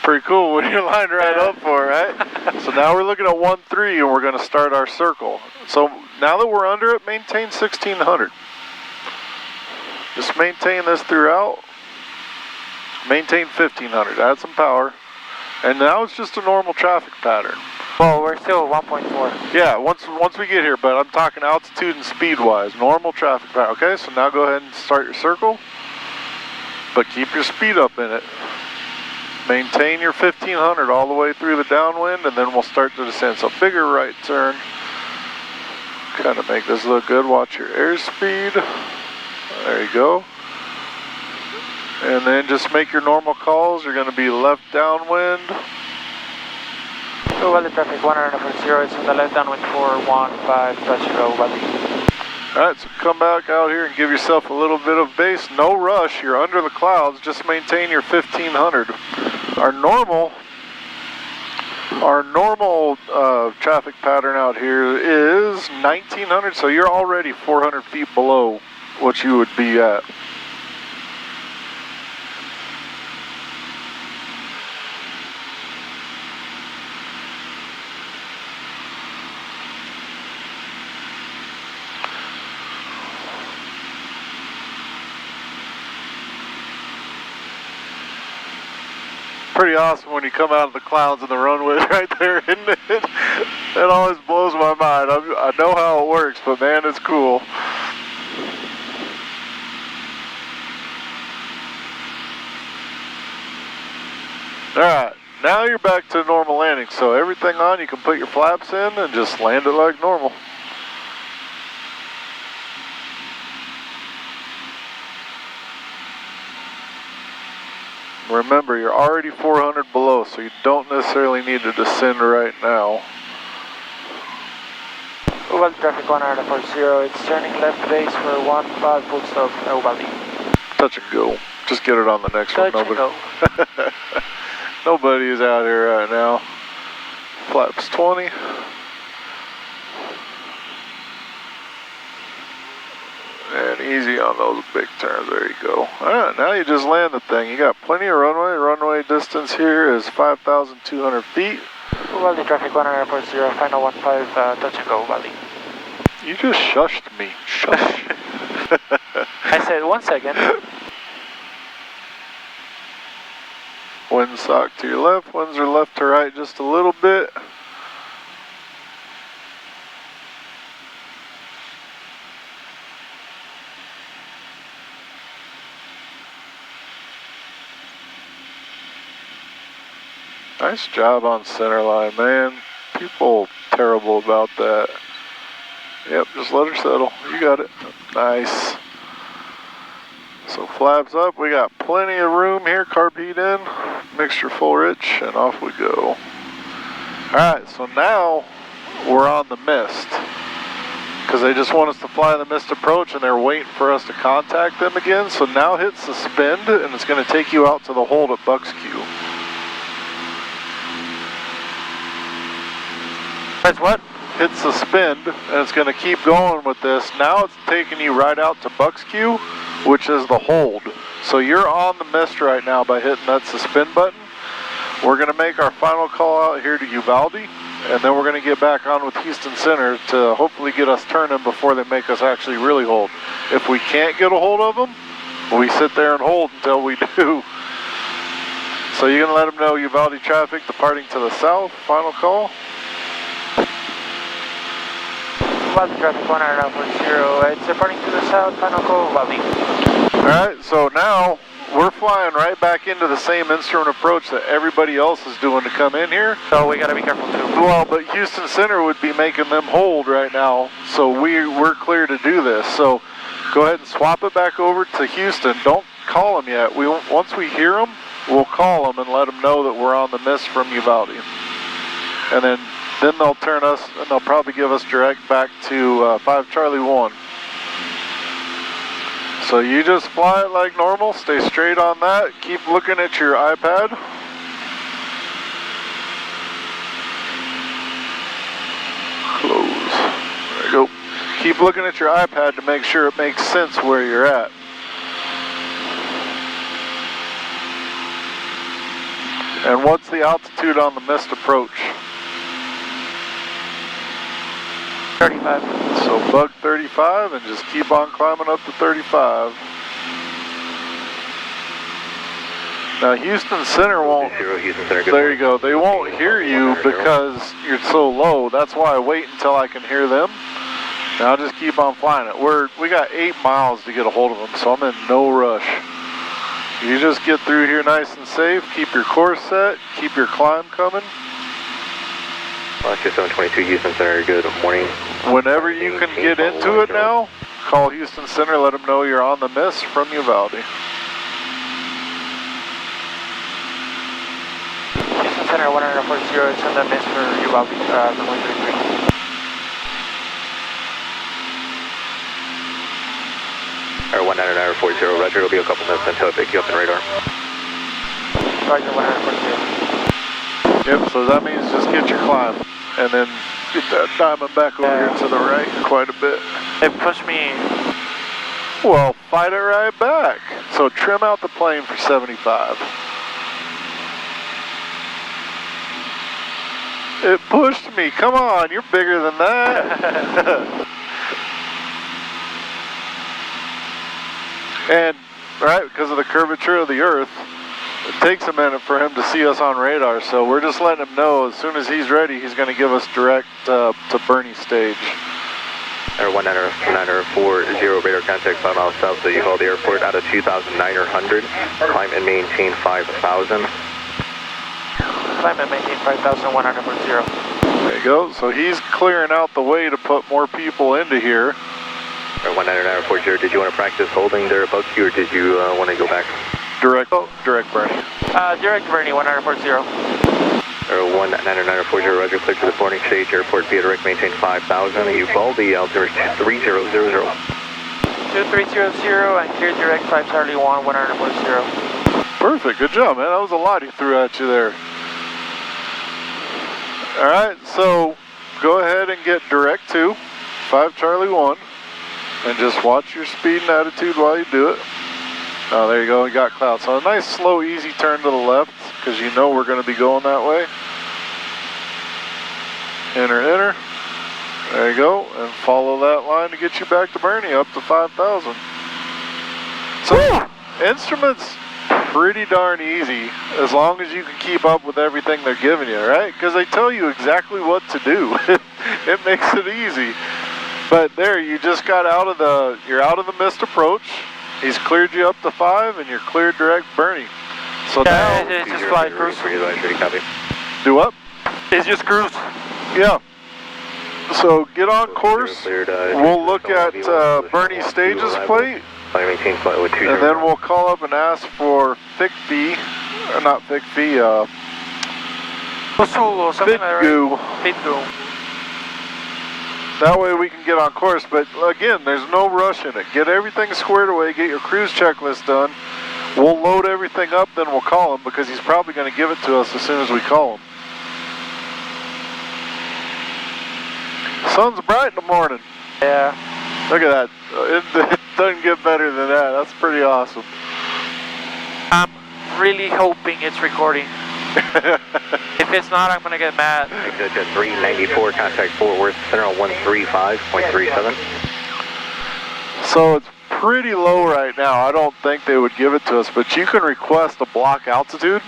Pretty cool when you're lined right up for it, right? So now we're looking at 1-3 and we're going to start our circle. So now that we're under it, maintain 1600. Just maintain this throughout. Maintain 1500. Add some power. And now it's just a normal traffic pattern. Well, we're still at 1.4. Yeah, once we get here, but I'm talking altitude and speed wise. Normal traffic pattern. Okay, so now go ahead and start your circle. But keep your speed up in it. Maintain your 1500 all the way through the downwind, and then we'll start to descend. So bigger right turn. Kind of make this look good. Watch your airspeed. There you go. And then just make your normal calls. You're going to be left downwind. So the traffic 140, it's on the left downwind 415, touch go, Alright, so come back out here and give yourself a little bit of base. No rush, you're under the clouds, just maintain your 1500. Our normal traffic pattern out here is 1900, so you're already 400 feet below what you would be at. Pretty awesome when you come out of the clouds and the runway right there, isn't it? That always blows my mind. I know how it works, but man, it's cool. Alright, now you're back to normal landing. So everything on, you can put your flaps in and just land it like normal. Remember, you're already 400 below, so you don't necessarily need to descend right now. Uvalde traffic 140, it's turning left base for 15, full stop, Uvalde. Touch and go. Just get it on the next one. Touch and go. Nobody is out here right now. Flaps 20. And easy on those big turns, there you go. Alright, now you just land the thing. You got plenty of runway. Runway distance here is 5,200 feet. Uvalde traffic 140, final 15, touch and go, Uvalde. You just shushed me. Shush. I said 1 second. Windsock to your left, winds are left to right just a little bit. Nice job on center line, man. People terrible about that. Yep, just let her settle. You got it. Nice. So flaps up, we got plenty of room here, carb heat in, mixture full rich, and off we go. Alright, so now we're on the mist. Because they just want us to fly the mist approach and they're waiting for us to contact them again. So now hit suspend and it's going to take you out to the hold at Buckskew. That's what? Hit suspend and it's going to keep going with this. Now it's taking you right out to Buckskew, which is the hold. So you're on the mist right now by hitting that suspend button. We're going to make our final call out here to Uvalde, and then we're going to get back on with Houston Center to hopefully get us turning before they make us actually really hold. If we can't get a hold of them, we sit there and hold until we do. So you're going to let them know Uvalde traffic departing to the south. Final call. Uvalde traffic 190.0, it's departing to the south, final call, Uvalde. Alright, so now we're flying right back into the same instrument approach that everybody else is doing to come in here. So we gotta be careful too. Well, but Houston Center would be making them hold right now, so we're clear to do this. So go ahead and swap it back over to Houston. Don't call them yet. Once we hear them, we'll call them and let them know that we're on the mist from Uvalde. And then they'll turn us, and they'll probably give us direct back to 5 Charlie 1. So you just fly it like normal, stay straight on that, keep looking at your iPad. Close, there you go. Keep looking at your iPad to make sure it makes sense where you're at. And what's the altitude on the mist approach? 35. So bug 35 and just keep on climbing up to 35. Now Houston Center won't, there you go, they won't hear you because you're so low. That's why I wait until I can hear them. Now I'll just keep on flying it. We got 8 miles to get a hold of them, so I'm in no rush. You just get through here nice and safe, keep your course set, keep your climb coming. Alaska 722 Houston Center, good morning. Whenever you can get into it now, call Houston Center, let them know you're on the mist from Uvalde. Houston Center 140, it's on the mist for Uvalde, 133. Or 19940, Roger, it'll be a couple minutes until I pick you up in radar. Roger, 140. Yep, so that means just get your climb and then get that diamond back over here to the right quite a bit. It pushed me. Well, fight it right back. So trim out the plane for 75. It pushed me. Come on, you're bigger than that. And, right, because of the curvature of the Earth, it takes a minute for him to see us on radar, so we're just letting him know as soon as he's ready, he's going to give us direct to Bernie stage. Air 19040, radar contact 5 miles south of Uvalde Airport out of 2,900. Climb and maintain 5,000. Climb and maintain 5,140. There you go. So he's clearing out the way to put more people into here. Air 19040, did you want to practice holding there above you, or did you want to go back? Direct Bernie. Direct Bernie, 140. Air 19040, Roger, clear to the boarding stage, airport via direct, maintain 5,000. Uvalde, altimeter 3000. 2300 and clear direct 5 Charlie 1, 140. Perfect, good job, man. That was a lot he threw at you there. Alright, so go ahead and get direct to 5 Charlie 1 and just watch your speed and attitude while you do it. Oh, there you go, we got clouds. So a nice, slow, easy turn to the left, because you know we're going to be going that way. Enter. There you go, and follow that line to get you back to Bernie, up to 5,000. So, instruments pretty darn easy as long as you can keep up with everything they're giving you, right? Because they tell you exactly what to do. It makes it easy. But there, you just got out of the, you're out of the missed approach. He's cleared you up to 5 and you're cleared direct Bernie. So yeah, now, it's just fly cruise. Do what? It's just cruise. Yeah. So get on course. We'll look at Bernie Stage's plate. And then we'll call up and ask for FICFI, or not FICFI, FITGU. That way we can get on course, but again, there's no rush in it. Get everything squared away, get your cruise checklist done. We'll load everything up, then we'll call him because he's probably going to give it to us as soon as we call him. Sun's bright in the morning. Yeah. Look at that. It doesn't get better than that. That's pretty awesome. I'm really hoping it's recording. If it's not, I'm going to get mad. Exit 394, contact Fort Worth Center on 135.37. So it's pretty low right now. I don't think they would give it to us, but you can request a block altitude.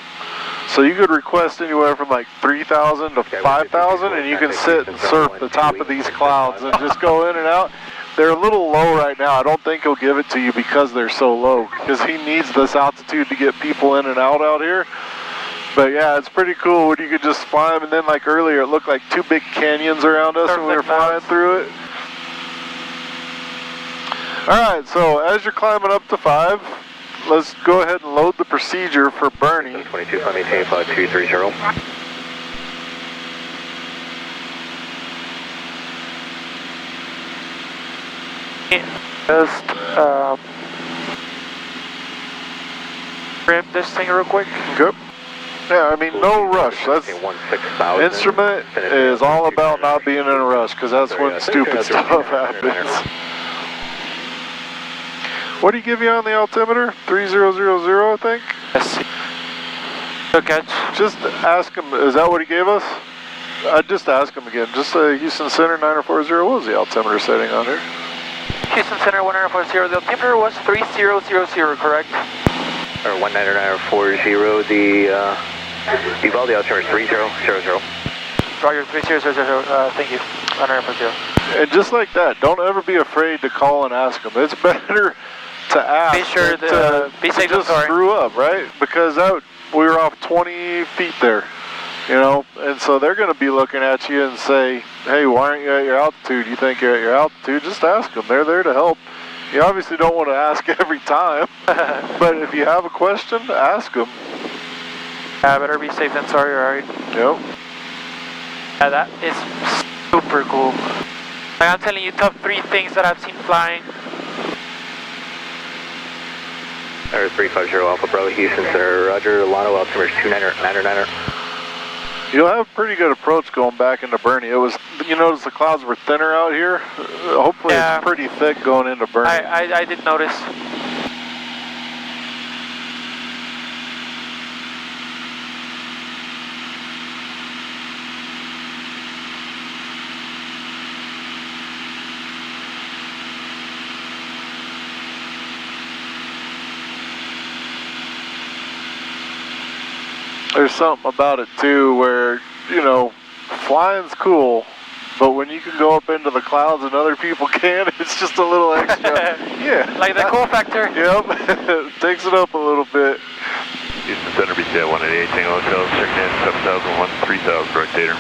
So you could request anywhere from like 3,000 to 5,000, and you can sit and surf the top of these clouds and just go in and out. They're a little low right now. I don't think he'll give it to you because they're so low, because he needs this altitude to get people in and out here. But yeah, it's pretty cool when you could just fly them, and then like earlier, it looked like 2 big canyons around us when we were flying through it. Alright, so as you're climbing up to 5, let's go ahead and load the procedure for Bernie. 22, maintain flight 230. Just trim this thing real quick. Good. Yeah, I mean, no rush. That's instrument is all about not being in a rush, because that's when stupid stuff happens. What do you give you on the altimeter? 3000, I think? Yes. Good catch. Just ask him, is that what he gave us? I'd just ask him again. Just Houston Center 9040, what was the altimeter setting on here? Houston Center 1040, the altimeter was 3000, correct? Or 19940, the Uvalde altimeter is 3000. Roger, 3000, thank you, 140. And just like that, don't ever be afraid to call and ask them. It's better to ask be sure to be safe, just screw up, right? Because we were off 20 feet there, you know, and so they're going to be looking at you and say, hey, why aren't you at your altitude? You think you're at your altitude? Just ask them. They're there to help. You obviously don't want to ask every time, but if you have a question, ask them. Yeah, better be safe than sorry, alright? Yep. Yeah, that is super cool. Like, I'm telling you, top 3 things that I've seen flying. Air 350 Alpha Bravo Houston Center, Roger, Lano altimeter is 29er. You'll have a pretty good approach going back into Bernie. It was, you notice the clouds were thinner out here? Hopefully it's pretty thick going into Bernie. I did notice. There's something about it too where, you know, flying's cool, but when you can go up into the clouds and other people can't, it's just a little extra. Yeah. Like the cool factor. Yep. Takes it up a little bit. Houston Center BCI 188 Tango Hotel, checking in 7001, 3000 for Dictator.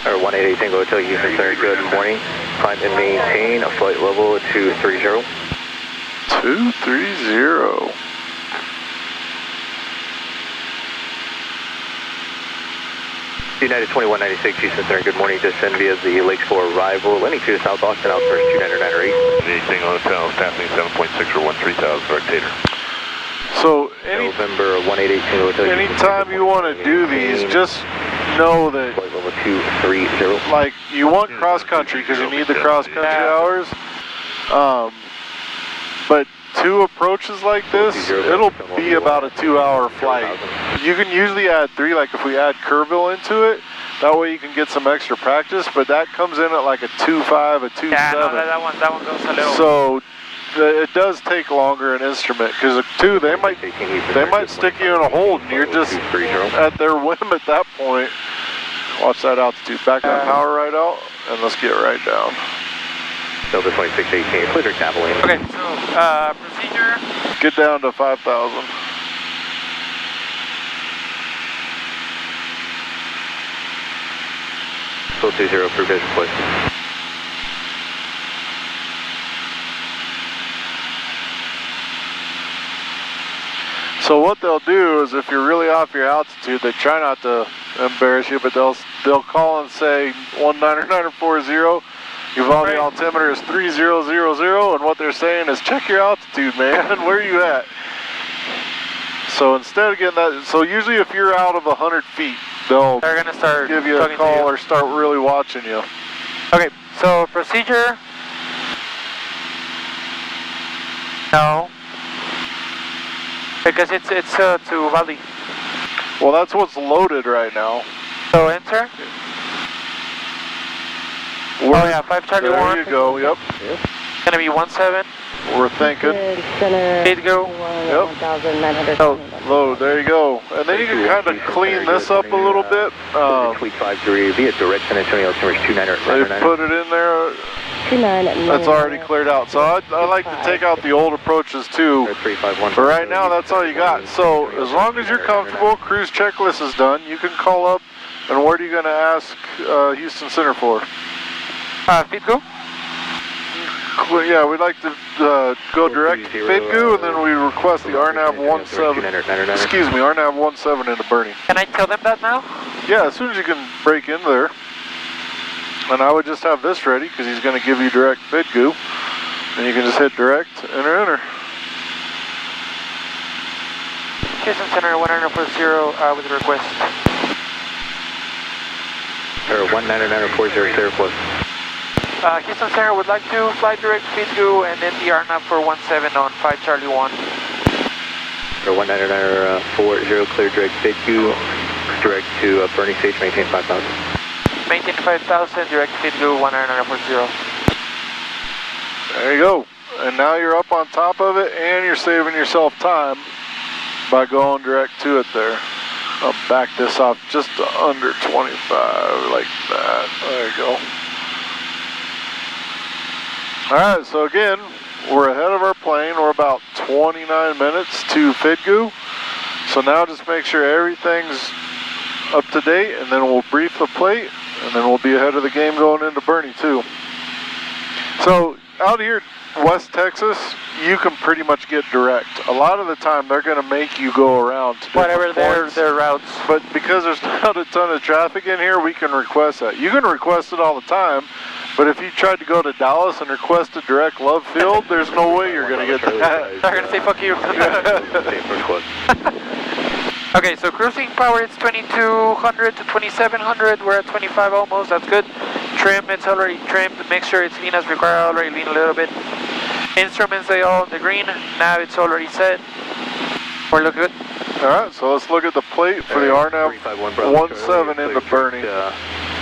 Or 188 Tango Hotel, Houston Center, good morning. Climb and maintain a flight level 230. 230. United 2196, Houston Center, good morning. Descend via the Lakes for arrival. Landing to South Austin, altimeter 2998. 188 Tango Hotel, passing 7.6 or 3000 for Dictator. So November 188 Tango Hotel. Anytime you want to do these, just know that flight level 230. Like you want cross country because you need the cross country hours. But 2 approaches like this, it'll be about a 2-hour flight. You can usually add 3, like if we add Kerrville into it, that way you can get some extra practice, but that comes in at like a 2.5, a 2.7. Yeah, no, that one goes a little. So it does take longer an instrument because two they might stick you in a hold and you're just at their whim at that point. Watch that altitude. Back that power right out and let's get right down. Delta 2618, clear to Cavalier. Okay, so procedure. Get down to 5,000. Full 20, approved as requested. So what they'll do is if you're really off your altitude, they try not to embarrass you, but they'll call and say 19940, Uvalde altimeter is 3000, and what they're saying is check your altitude, man, where are you at? So instead of getting that, so usually if you're out of 100 feet, they're gonna start give you a call or start really watching you. Okay, so procedure. No. Because it's to Uvalde. Well, that's what's loaded right now. So enter. Oh yeah, 5 Charlie 1. There you go, yep. Gonna be 17. We're thinking. Speed go. Yep. Load, there you go. And then you can kind of clean this up a little bit. Tweet 53 via direct San Antonio, altimeter is 29. They put it in there. That's already cleared out. So I like to take out the old approaches too. But right now, that's all you got. So as long as you're comfortable, cruise checklist is done. You can call up. And what are you going to ask Houston Center for? Feed go? Yeah, we'd like to go direct to FIDGU, and then we request the RNAV 17. Excuse me, RNAV 17 into Bernie. Can I tell them that now? Yeah, as soon as you can break in there. And I would just have this ready because he's going to give you direct FIDGU, and you can just hit direct, enter. Houston Center 19940 with a request. 19940 plus. Houston Center would like to fly direct FIDGU and then the RNAV for 17 on 5 Charlie 1. 19940, clear direct FIDGU, direct to Bernie Stage, maintain 5,000. Maintain 5,000, direct FIDGU 19940. There you go. And now you're up on top of it and you're saving yourself time by going direct to it there. I'll back this off just to under 25 like that. There you go. Alright, so again, we're ahead of our plane. We're about 29 minutes to FIDGU. So now just make sure everything's up to date, and then we'll brief the plate, and then we'll be ahead of the game going into Bernie too. So out here West Texas, you can pretty much get direct. A lot of the time they're going to make you go around to whatever their routes. But because there's not a ton of traffic in here, we can request that. You can request it all the time, but if you tried to go to Dallas and request a direct Love Field, there's no way you're going to get that. They're going to say fuck you. Okay, so cruising power, it's 2200 to 2700. We're at 25 almost, that's good. Trim, it's already trimmed. Make sure it's lean as required. Already lean a little bit. Instruments, they all in the green. Now it's already set. We're looking good. Alright, so let's look at the plate for the RNAV 17 into Bernie.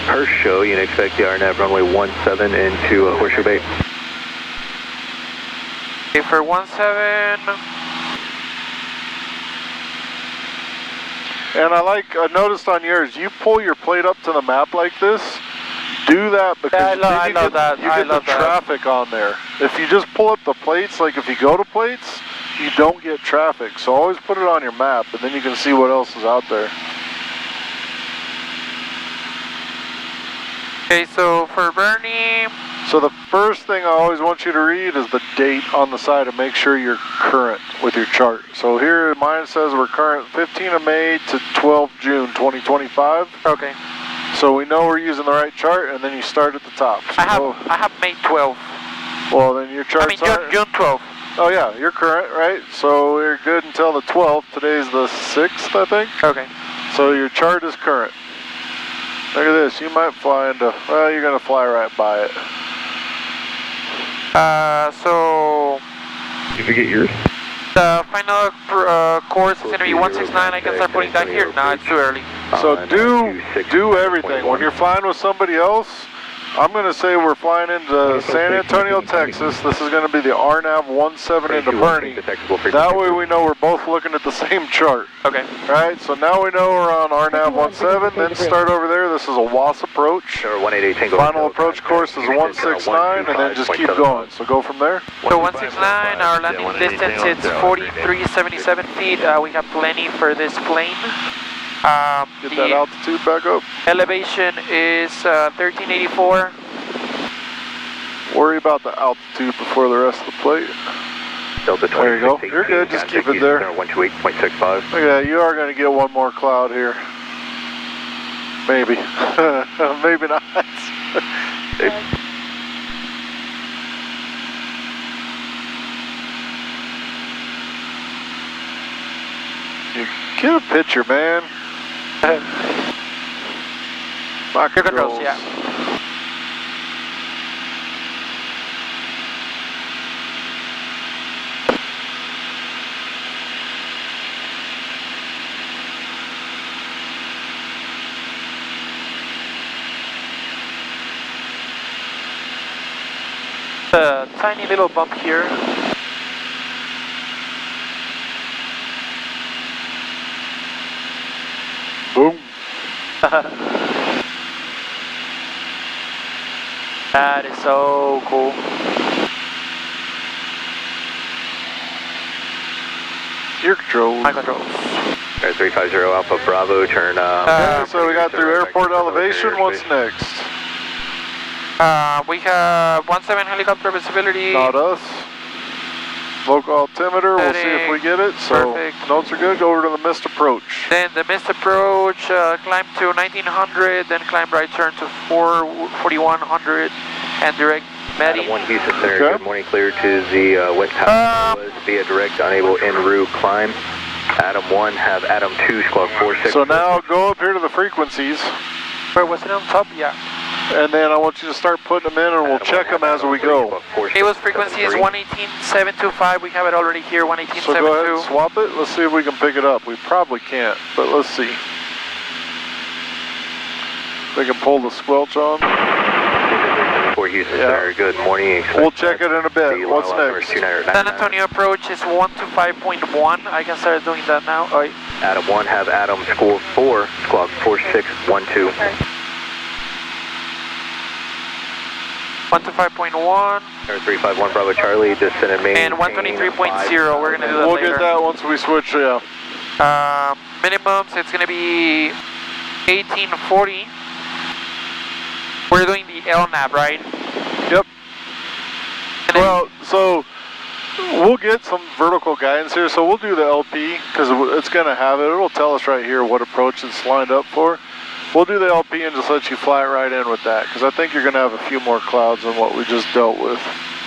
First show, you can expect the RNAV runway 17 into Horseshoe Bay. Okay, for 17. And I noticed on yours, you pull your plate up to the map like this. Do that because you get the traffic on there. If you just pull up the plates, like if you go to plates, you don't get traffic. So always put it on your map, and then you can see what else is out there. Okay, so for Bernie. So the first thing I always want you to read is the date on the side and make sure you're current with your chart. So here mine says we're current 15 of May to 12 June 2025. Okay. So we know we're using the right chart, and then you start at the top. So I have May 12. Well, then your chart's June 12. Oh yeah, you're current, right? So we're good until the 12th. Today's the 6th, I think. Okay. So your chart is current. Look at this. You might fly into. Well, you're gonna fly right by it. So. You forget yours. The final course is going to be 169. I can start putting that here. No, it's too early. So do everything. When you're flying with somebody else, I'm going to say we're flying into San Antonio, Texas. This is going to be the RNAV 17 into Bernie. That way we know we're both looking at the same chart. Okay. Right, so now we know we're on RNAV 17, then start over there. This is a WAS approach. Final approach course is 169, and then just keep going. So go from there. So 169, our landing distance is 4377 feet. We have plenty for this plane. Get that altitude back up. Elevation is 1384. Worry about the altitude before the rest of the plate. There you go. You're good. Just keep it there. 128.65. Yeah, you are going to get one more cloud here. Maybe. Maybe not. You get a picture, man. My controls. Yeah. A tiny little bump here. Boom. That is so cool. Your controls. My controls. 350 Alpha Bravo, turn. Okay, so we got through airport elevation. What's next? We have 17 helicopter visibility. Not us. Local altimeter, we'll see if we get it. So Perfect. notes are good. Go over to the missed approach. Then the missed approach, climb to 1900, then climb right turn to 4100, and direct Medi. Adam 1 Houston Center, Okay. good morning, clear to the west half was via direct, unable en route climb. Adam 1, have Adam 2, squawk 46. So now go up here to the frequencies, Where was it on top? Yeah. and then I want you to start putting them in, and we'll check them as we go. Cable's frequency is 118.725. We have it already here, So go ahead and 118.72. swap it. Let's see if we can pick it up. We probably can't, but let's see. We can pull the squelch on. 4 Houston Yeah. Center, good morning. We'll check it in a bit. What's next? San Antonio approach is 125.1. I can start doing that now. Oh, Adam 1, have Adam score 4, squawk 4612. 125.1 351 Bravo Charlie, descend and maintain. and 123.0. We're gonna do that We'll later. get that once we switch, yeah. Minimums, it's gonna be 1840. We're doing the LNAV, right? Yep. And then- Well, so we'll get some vertical guidance here. So we'll do the LP because it's going to have it. It'll tell us right here what approach it's lined up for. We'll do the LP and just let you fly right in with that because I think you're going to have a few more clouds than what we just dealt with.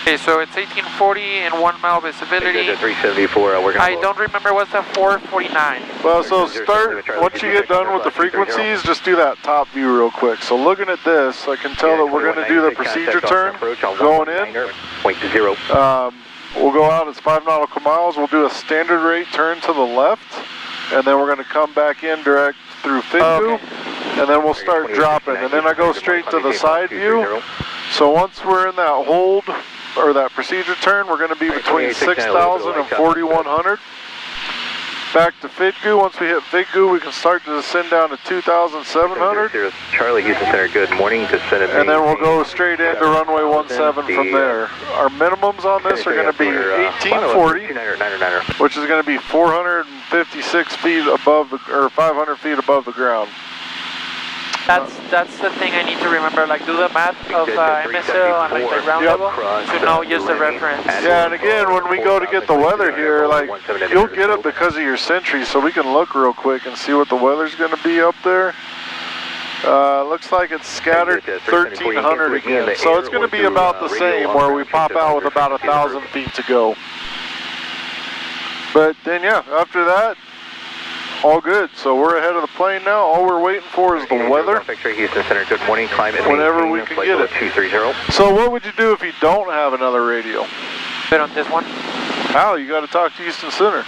Okay, so it's 1840 and 1 mile visibility. 374, we're I don't remember what's that 449. Well, so start, once you get done with the frequencies, just do that top view real quick. So looking at this, I can tell that we're going to do the procedure turn going in. We'll go out, it's 5 nautical miles. We'll do a standard rate turn to the left, and then we're going to come back in direct through Fitgu, and then we'll start dropping. And then I go straight to the side view. So once we're in that hold, or that procedure turn, we're going to be between 6,000 and 4,100. Back to Fitgu. Once we hit Fitgu, we can start to descend down to 2,700. Charlie Houston Center, good morning, descend And then we'll go straight into runway 17 from there. Our minimums on this are going to be 1840, which is going to be 456 feet above the, or 500 feet above the ground. That's the thing I need to remember, like do the math of MSL and like the ground level to know just the reference. Yeah, and again, when we go to get the weather here, like you'll get it because of your Sentry, so we can look real quick and see what the weather's going to be up there. Looks like it's scattered 1,300 again, so it's going to be about the same where we pop out with about 1,000 feet to go. But then yeah, after that, all good. So we're ahead of the plane now. All we're waiting for is the weather. Houston Center, good morning, climate whenever we can get it. 230. So what would you do if you don't have another radio? Fit on this one. How? You got to talk to Houston Center.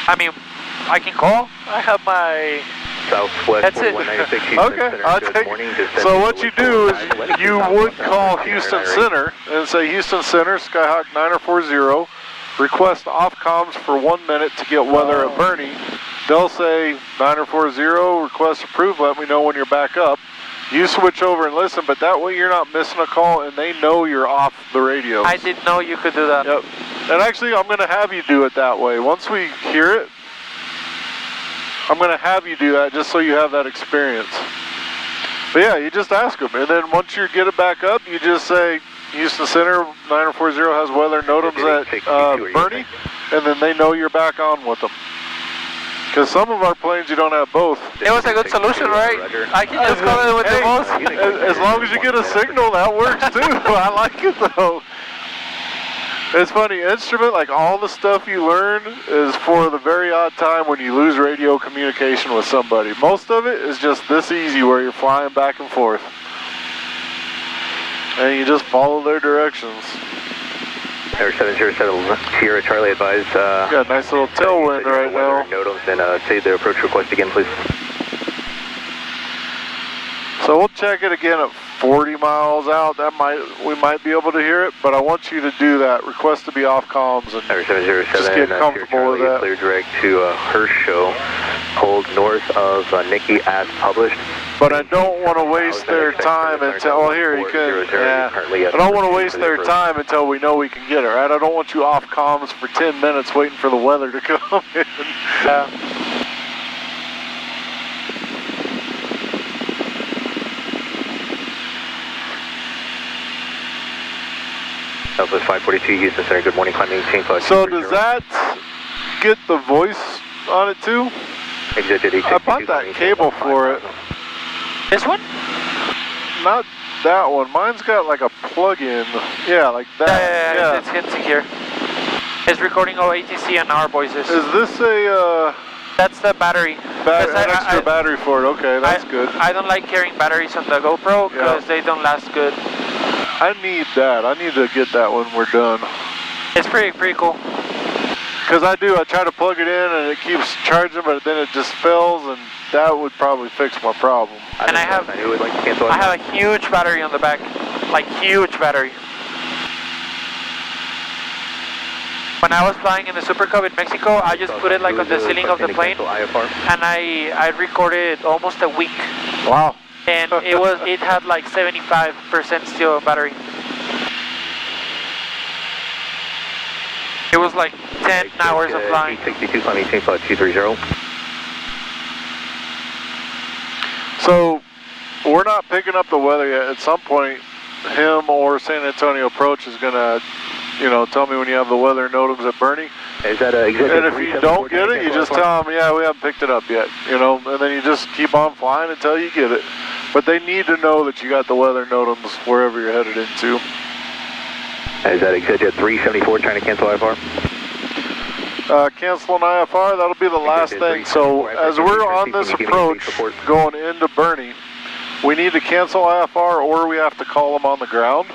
I mean, I can call. I have my Southwest That's it. 4196 Houston Okay, Center. I'll Good take morning. it. So what you do is you would call Houston Center and say, Houston Center, Skyhawk 9040, request off comms for 1 minute to get weather at Bernie. They'll say 9040, request approved, let me know when you're back up. You switch over and listen, but that way you're not missing a call and they know you're off the radio. I didn't know you could do that. Yep. And actually, I'm going to have you do it that way. Once we hear it, I'm going to have you do that just so you have that experience. But yeah, you just ask them. And then once you get it back up, you just say, Houston Center, 9040 has weather NOTAMs at Bernie, and then they know you're back on with them. Because some of our planes, you don't have both. It was a good solution, right? I can just call it with the most. As long as you get a signal, that works too. I like it though. It's funny, instrument, like all the stuff you learn is for the very odd time when you lose radio communication with somebody. Most of it is just this easy where you're flying back and forth. And you just follow their directions. Air 707 Sierra Charlie advised. Got a nice little tailwind right now. NOTAMs and say the approach request again, please. So we'll check it again at 40 miles out. We might be able to hear it, but I want you to do that. Request to be off comms and Air 707 just get comfortable with that. Clear direct to Herschel. Hold north of Nikki as published. But I don't want to waste their time until, well here, you can, yeah. I don't want to waste their time until we know we can get it, right? I don't want you off comms for 10 minutes waiting for the weather to come in. Southwest 542 Houston Center, good morning, climbing 18 plus. So does that get the voice on it too? I bought that cable for it. This one? Not that one. Mine's got like a plug-in. Yeah, like that. Yeah. It's here. It's recording all ATC and our voices. Is this a... That's the battery. An extra battery for it. Okay, that's good. I don't like carrying batteries on the GoPro because they don't last good. I need that. I need to get that when we're done. It's pretty cool. Because I try to plug it in and it keeps charging, but then it just fails, and that would probably fix my problem. And I have a huge battery on the back, like huge battery. When I was flying in the Super Cub in Mexico, I just put it like on the ceiling of the plane, and I recorded almost a week. Wow. And it had like 75% still battery. It was like 10 hours of flying. 62, climbing 18 plus 230. So, we're not picking up the weather yet. At some point, him or San Antonio Approach is going to, tell me when you have the weather NOTAMs at Bernie. Is that and if you don't get it, you just tell them, yeah, we haven't picked it up yet, and then you just keep on flying until you get it. But they need to know that you got the weather NOTAMs wherever you're headed into. Is that ExitJet 374 trying to cancel IFR? Cancel an IFR, that'll be the last thing. So as we're on this approach going into Bernie, we need to cancel IFR or we have to call them on the ground.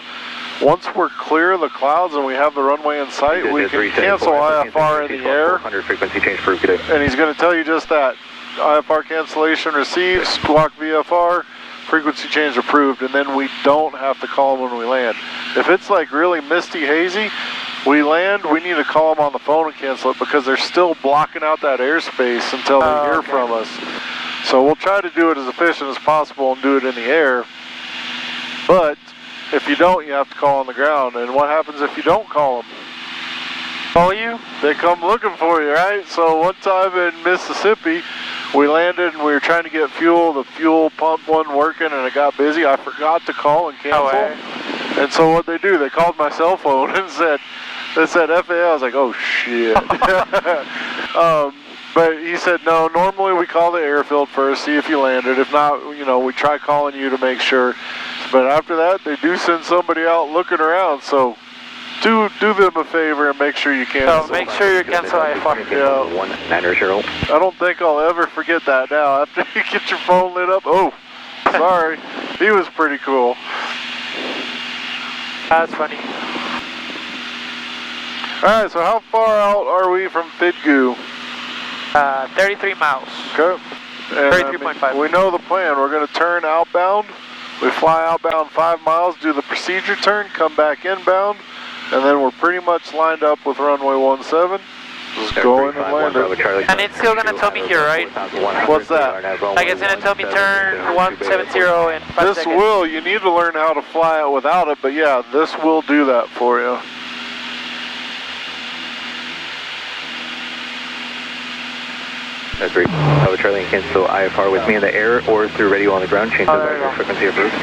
Once we're clear of the clouds and we have the runway in sight, we can cancel IFR in the air. Frequency change approved today. And he's going to tell you just that. IFR cancellation received, squawk VFR, frequency change approved, and then we don't have to call them when we land. If it's like really misty, hazy, we land, we need to call them on the phone and cancel it because they're still blocking out that airspace until they hear from us. So we'll try to do it as efficient as possible and do it in the air. But if you don't, you have to call on the ground. And what happens if you don't call them? Call you? They come looking for you, right? So one time in Mississippi, we landed and we were trying to get fuel. The fuel pump wasn't working and it got busy. I forgot to call and cancel. And so what they do, they called my cell phone and said FAA. I was like, oh shit. But he said, no, normally we call the airfield first, see if you landed. If not, we try calling you to make sure. But after that, they do send somebody out looking around. So do them a favor and make sure you cancel. So make sure you cancel IFR. Yeah. I don't think I'll ever forget that now. After you get your phone lit up, oh, sorry. He was pretty cool. That's funny. All right, so how far out are we from Fidgu? 33 miles. Okay. And 33.5. we know the plan. We're going to turn outbound. We fly outbound 5 miles, do the procedure turn, come back inbound, and then we're pretty much lined up with runway 17. Just go in and land it. And it's still going to tell me here, right? What's that? Like it's going to tell me turn 170 in 5 This seconds. will, you need to learn how to fly it without it, but yeah, this will do that for you. That's great. Bravo Charlie and cancel IFR with me in the air or through radio on the ground. Change the frequency approved.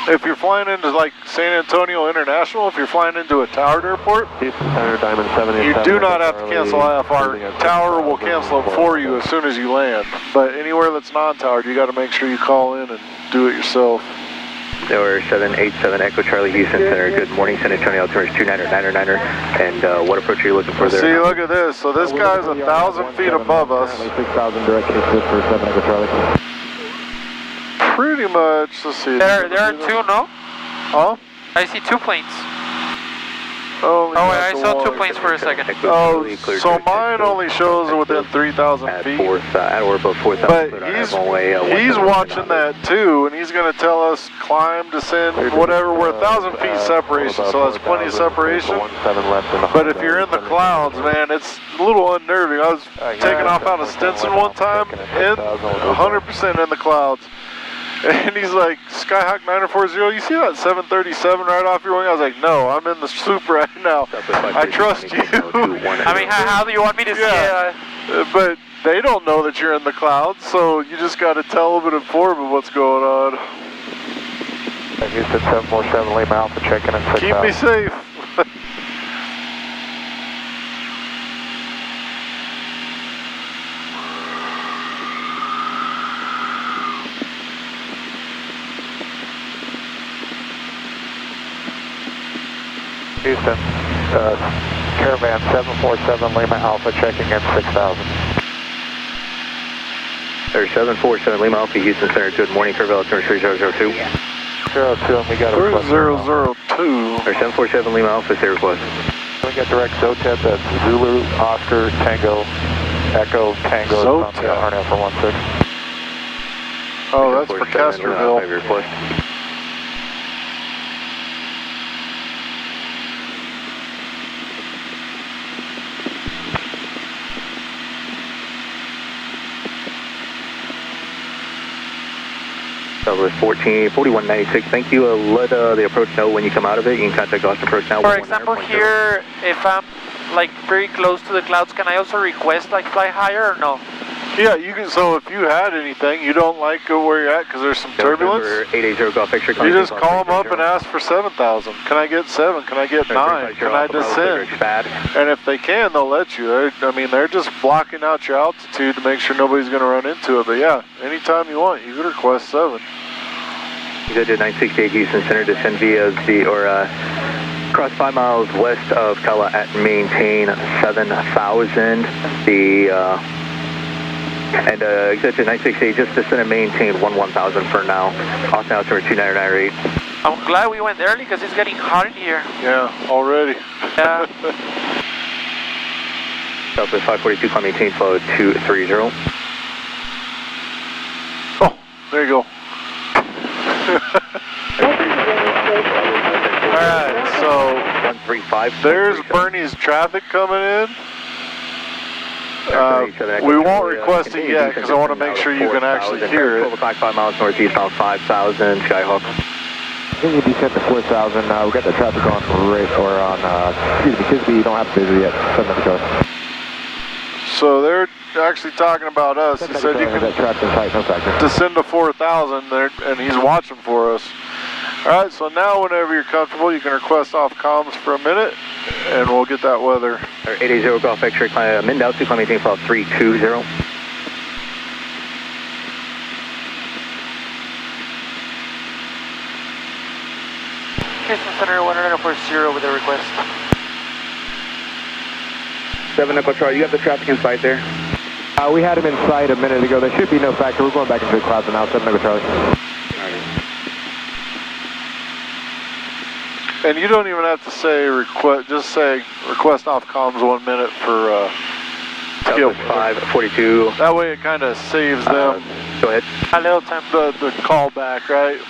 If you're flying into like San Antonio International, if you're flying into a towered airport, you do not have to cancel IFR. Tower will cancel it for you as soon as you land. But anywhere that's non-towered, you got to make sure you call in and do it yourself. Tower 787 Echo Charlie Houston Center. Good morning, San Antonio. Altimeter 299er. And what approach are you looking for there? See, look at this. So this guy's 1,000 feet above us. 6,000 direct kick for 7 Echo Charlie. Pretty much. Let's see. There are two, no? Huh? I see 2 planes. Oh, wait, I saw 2 planes for a second. Oh, so mine only shows within 3,000 feet. At or above 4,000. But he's watching that too, and he's going to tell us climb, descend, whatever. We're 1,000 feet separation, so that's plenty of separation. But if you're in the clouds, man, it's a little unnerving. I was taking off out of Stinson one time, 100% in the clouds. And he's like, Skyhawk 940, you see that 737 right off your wing? I was like, no, I'm in the swoop right now. I trust you. I mean, how do you want me to see it? But they don't know that you're in the clouds, so you just got to tell them and inform them what's going on. Houston 747 Lima Alpha checking in 6,000. Keep me safe. Houston, Caravan 747 Lima Alpha checking in 6,000. There's 747 Lima Alpha Houston Center. Good morning, Curvell, turn 3002. 02, and we got a request. 3002. There's 747 Lima Alpha, say request. We got direct ZOTEP at Zulu, Oscar, Tango, Echo, Tango, RNF for 16. Oh, that's for Kesterville. Southwest 4196, thank you. Let the approach know when you come out of it. You can contact Austin Approach now. For example, here, if I'm like very close to the clouds, can I also request like fly higher or no? Yeah, you can. So if you had anything you don't like where you're at because there's some turbulence, 880 Golf X-ray. You just call them up and ask for 7,000. Can I get 7? Can I get 9? Can I descend? And if they can, they'll let you. I mean, they're just blocking out your altitude to make sure nobody's going to run into it. But yeah, anytime you want, you could request 7. You go to 968 Houston Center, descend via cross 5 miles west of Kala at maintain 7,000. And exit to 968, just descend and maintain 11,000 for now. Austin altimeter 2998. I'm glad we went early because it's getting hot in here. Yeah, already. Yeah. Southwest 542, climb maintain flow 230. Oh, there you go. Alright, so 135. there's Bernie's traffic coming in. We won't request it yet because I want to make sure you can actually hear it. 12 o'clock, 5 miles northeastbound 5,000, Skyhawk. Can you descend to 4,000? We got the traffic on Kisby, you don't have to visit yet. 7 Echo. So they're actually talking about us. He said you can descend to 4,000 there, and he's watching for us. Alright, so now whenever you're comfortable, you can request off comms for a minute, and we'll get that weather. 880 Golf X-ray, Mind altitude, climb maintain flow 320. Houston Center 1940 with a request. 7 Echo Charlie, you have the traffic in sight there? We had him in sight a minute ago. There should be no factor. We're going back into the clouds now. 7 Echo Charlie. And you don't even have to say request, just say request off comms 1 minute for Southwest 542. That way it kind of saves them Go ahead. A little time. the call back, right?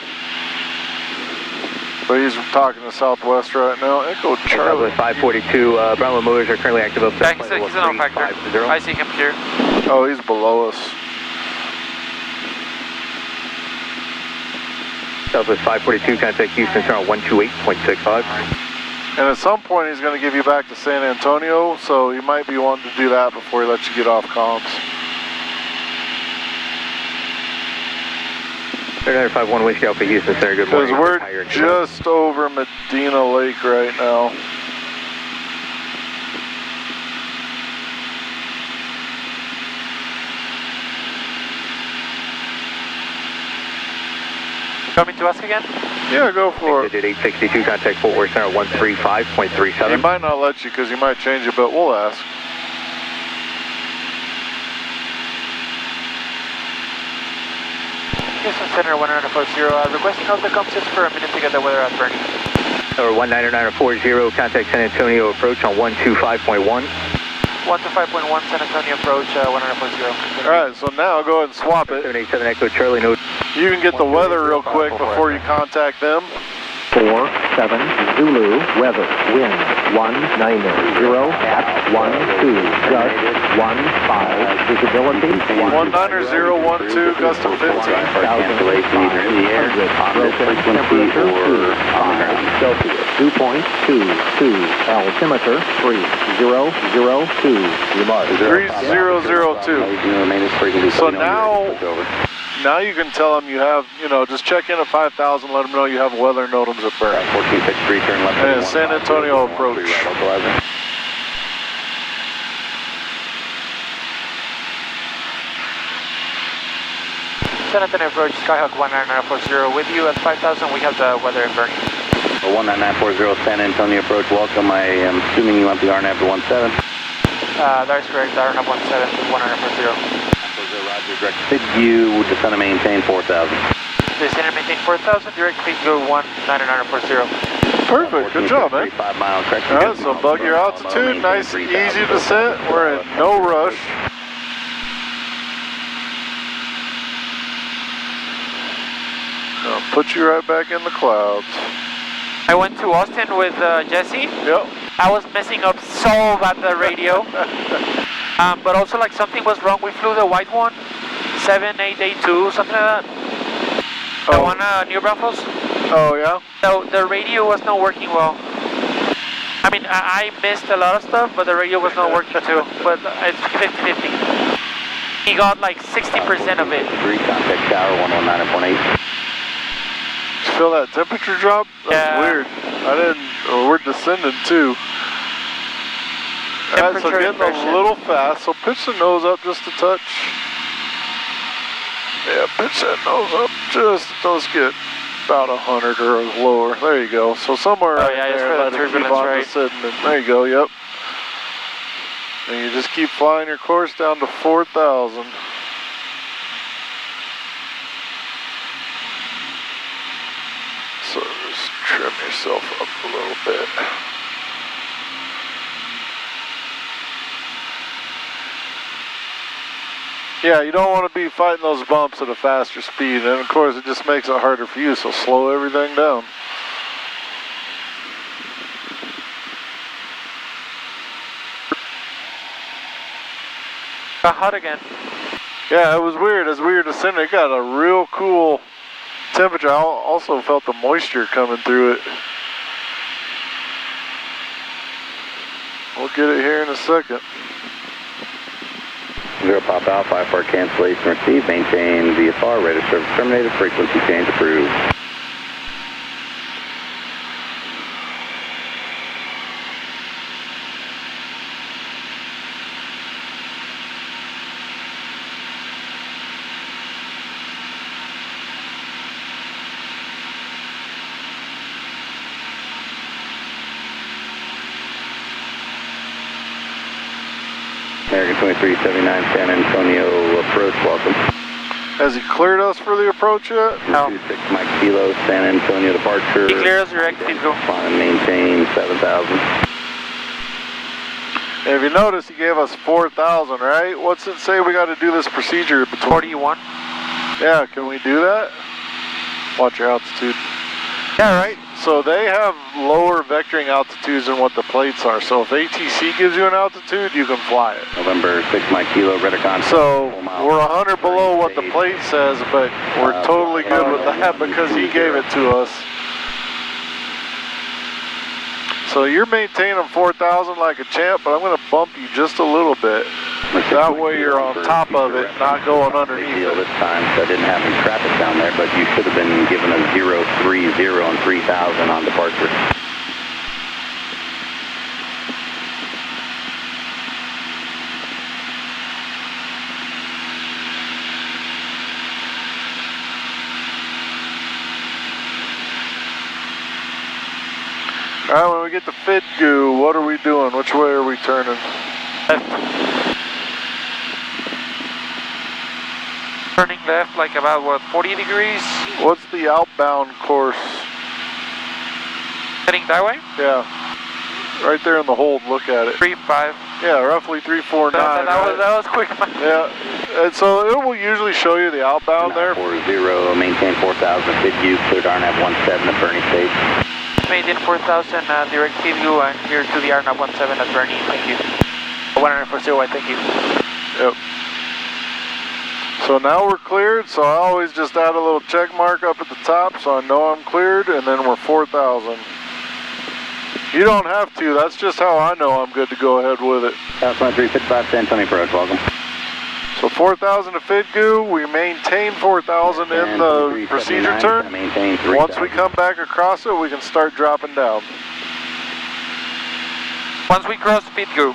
But he's talking to Southwest right now. Echo Charlie. Southwest 542. Brownwood motors are currently active up Yeah, he's an on factor. 350. I see him here. Oh, he's below us. Southwest 542, contact Houston, turn on 128.65. And at some point he's going to give you back to San Antonio, so he might be wanting to do that before he lets you get off comms. 3951 Whiskey Alpha Houston Center, good morning. Because we're just over Medina Lake right now. Coming to us again? Yeah, go for it. Did 862, contact Fort Worth Center 135.37. He might not let you because he might change it, but we'll ask. Houston Center 1940, requesting out the comms just for a minute to get the weather at Bernie. Or 19940, contact San Antonio approach on 125.1. 125.1 San Antonio approach, 1940. Alright, so now go ahead and swap it. 787 Echo Charlie, no. You can get the weather real quick before you contact them. 47 Zulu, weather, wind 190 at 12, gust 15, visibility 19012, custom 15. Cancellation either in the air, temperature 2 Celsius 2.22, altimeter 3002, remark 3002. So now you can tell them you have, just check in at 5,000, let them know you have weather NOTAMs at Bernie. 1463, turn left. And San Antonio approach. San Antonio approach, Skyhawk 19940 with you at 5,000. We have the weather in Bernie. 19940 San Antonio approach, welcome. I am assuming you want the RNAV to 17. That is correct, RNAV 17 to 1940. Roger, direct feed you, descend and maintain 4,000. Descend and maintain 4,000, direct feed go 19940. Perfect, good job, man. 5 miles, correct. Alright, so bug your altitude, nice, easy descent. We're in no rush. I'll put you right back in the clouds. I went to Austin with Jesse. Yep. I was messing up so bad the radio. But also like something was wrong. We flew the white one, 7882, something like that. The one New Braunfels. Oh yeah? So the radio was not working well. I mean, I missed a lot of stuff, but the radio was not working too. But it's 50-50. He got like 60% of it. 3, contact tower 119.8. Feel that temperature drop? That's weird. We're descending too. Alright, so getting a little fast, so pitch the nose up just a touch. Yeah, pitch that nose up just, let's get about 100 or lower. There you go. So somewhere right there, let it keep on descending. There you go, yep. And you just keep flying your course down to 4,000. So just trim yourself up a little bit. Yeah, you don't want to be fighting those bumps at a faster speed, and of course it just makes it harder for you, so slow everything down. Got hot again. Yeah, it was weird. As we were descending, it got a real cool temperature. I also felt the moisture coming through it. We'll get it here in a second. 0 Pop Alpha for cancellation received. Maintain VFR. Rate of service terminated. Frequency change approved. American 2379 San Antonio approach, welcome. Has he cleared us for the approach yet? No. 26 Mike Kilo, San Antonio departure. He cleared us direct feed go. Climb and maintain 7,000. And if you notice, he gave us 4,000, right? What's it say we got to do this procedure between? 41. Yeah, can we do that? Watch your altitude. Yeah, right. So they have lower vectoring altitudes than what the plates are. So if ATC gives you an altitude, you can fly it. November 6 Mike Kilo, Redicon. So we're 100 below what the plate says, but we're totally good with that because he gave it to us. So you're maintaining 4,000 like a champ, but I'm going to bump you just a little bit. That way you're on top of it, not going underneath it. This time, so I didn't have any traffic down there, but you should have been given a 030 and 3,000 on departure. All right, when we get to FIDGU, what are we doing? Which way are we turning? Turning left like about, what, 40 degrees? What's the outbound course? Heading that way? Yeah. Right there in the hold, look at it. 35. Yeah, roughly 349. That was quick. Yeah, and so it will usually show you the outbound there. 40, maintain 4,000, FIDGU, cleared RNAV 17 at Bernie State. Maintain 4,000, direct FIDGU, and here to the RNAV 17 at Bernie, thank you. 140, thank you. Yep. So now we're cleared, so I always just add a little check mark up at the top so I know I'm cleared, and then we're 4,000. You don't have to, that's just how I know I'm good to go ahead with it. South 1355 San Antonio approach, welcome. So 4,000 to FIDGU, we maintain 4,000 in the procedure turn. Once we come back across it, we can start dropping down. Once we cross FIDGU.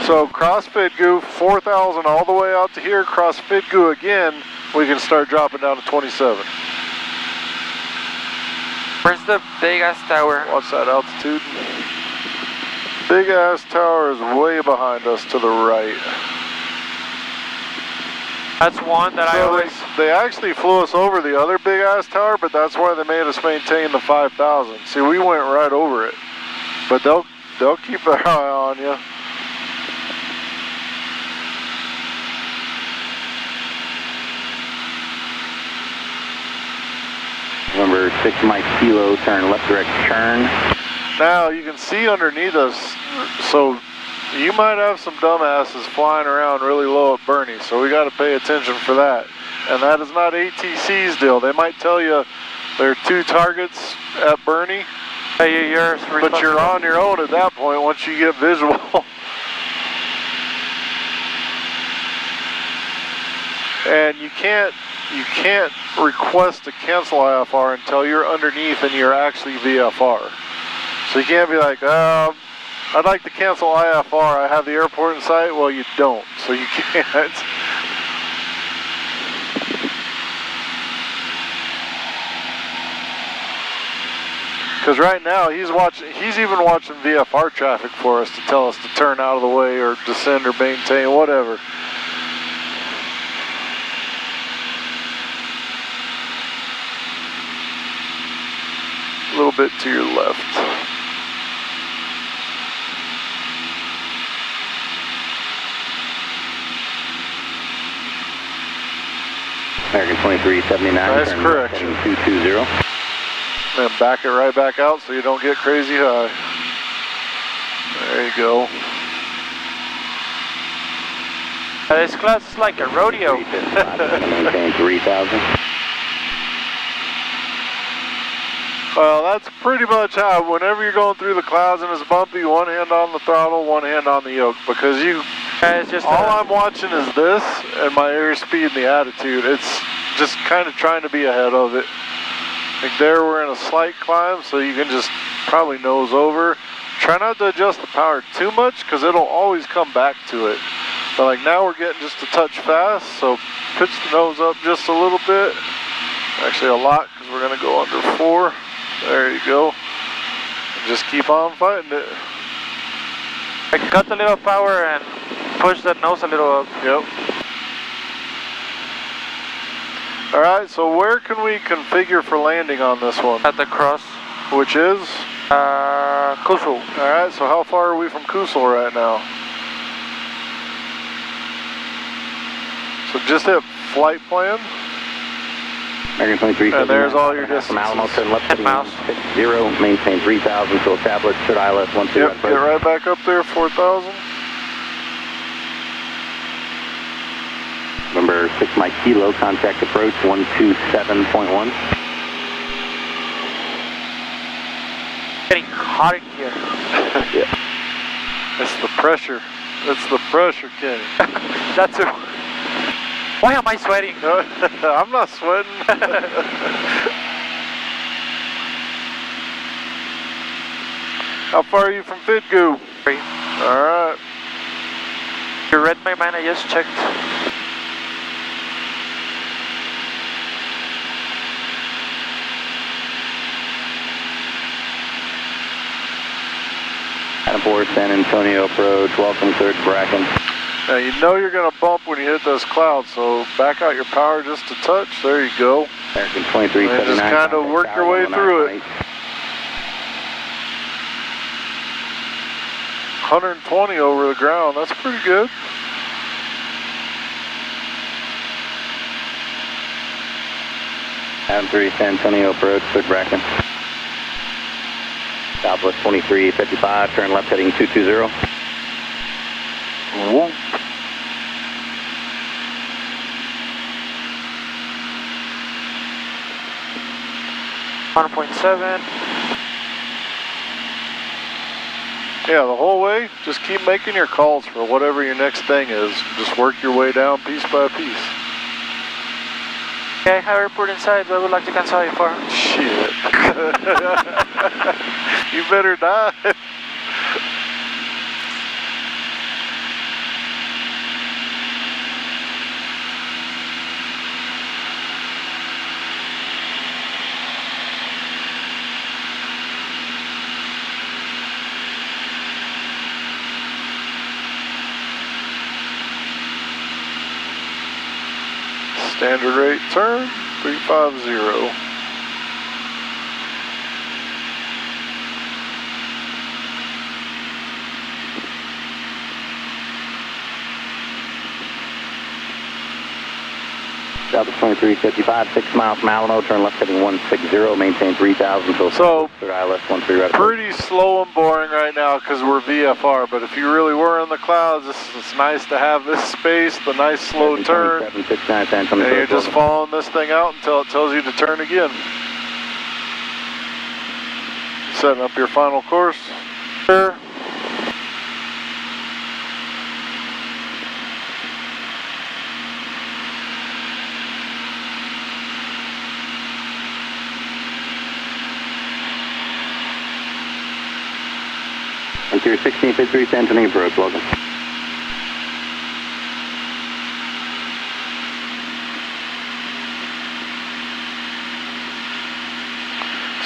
So cross FIDGU, 4,000 all the way out to here, cross FIDGU again, we can start dropping down to 27. Where's the big ass tower? What's that altitude? Big ass tower is way behind us to the right. That's one that I always... They actually flew us over the other big ass tower, but that's why they made us maintain the 5,000. See, we went right over it. But they'll keep their eye on you. Number 6 Mike Kilo, turn left direct turn. Now you can see underneath us, so you might have some dumbasses flying around really low at Bernie, so we got to pay attention for that. And that is not ATC's deal. They might tell you there are 2 targets at Bernie, but you're on your own at that point once you get visual. And you can't request to cancel IFR until you're underneath and you're actually VFR. So you can't be like, I'd like to cancel IFR, I have the airport in sight. Well, you don't, so you can't. Because right now he's even watching VFR traffic for us to tell us to turn out of the way or descend or maintain, whatever. A little bit to your left. American 2379. Nice correction. 220. And back it right back out so you don't get crazy high. There you go. This class is like a rodeo. Maintain 3,000. Well, that's pretty much how, whenever you're going through the clouds and it's bumpy, one hand on the throttle, one hand on the yoke, because all I'm watching is this and my airspeed and the attitude. It's just kind of trying to be ahead of it. Like there, we're in a slight climb, so you can just probably nose over. Try not to adjust the power too much, because it'll always come back to it. But like now we're getting just a touch fast, so pitch the nose up just a little bit. Actually a lot, because we're going to go under 4. There you go. And just keep on fighting it. I cut a little power and push that nose a little up. Yep. Alright, so where can we configure for landing on this one? At the cross. Which is? Kusel. Alright, so how far are we from Kusel right now? So just hit flight plan. American 23. And there's all your distances. From Alamo, turn left 10 miles. 60, maintain 3,000 till tablet, third ILS 13. Yep, get right back up there, 4,000. Number 6 Mike Kilo, contact approach 127.1. Getting hot in here. It's the pressure. It's the pressure, Kenny. That's it. Why am I sweating? I'm not sweating. How far are you from Fidgu? 3. All right. You read my mind, I just checked. Adam 4, San Antonio approach, welcome third Bracken. Now you know you're going to bump when you hit those clouds, so back out your power just a touch. There you go. American 23, and just kind of work your way through it. 120 over the ground, that's pretty good. Adam 3, San Antonio approach, third Bracken. Southwest 2355, turn left heading 220. Whoa. .7. Yeah, the whole way, just keep making your calls for whatever your next thing is. Just work your way down piece by piece. Okay, I have a report inside, but I would like to cancel you for. Shit. You better die. Standard rate turn, 350. Southwest 2355, 6 miles from Alamo, turn left heading 160, maintain 3,000 till So, third ILS 13 right. Pretty slow and boring right now because we're VFR, but if you really were in the clouds, it's nice to have this space, the nice slow turn, and you're just following this thing out until it tells you to turn again. Setting up your final course. Sure. Interior 1653, San Antonio approach, welcome.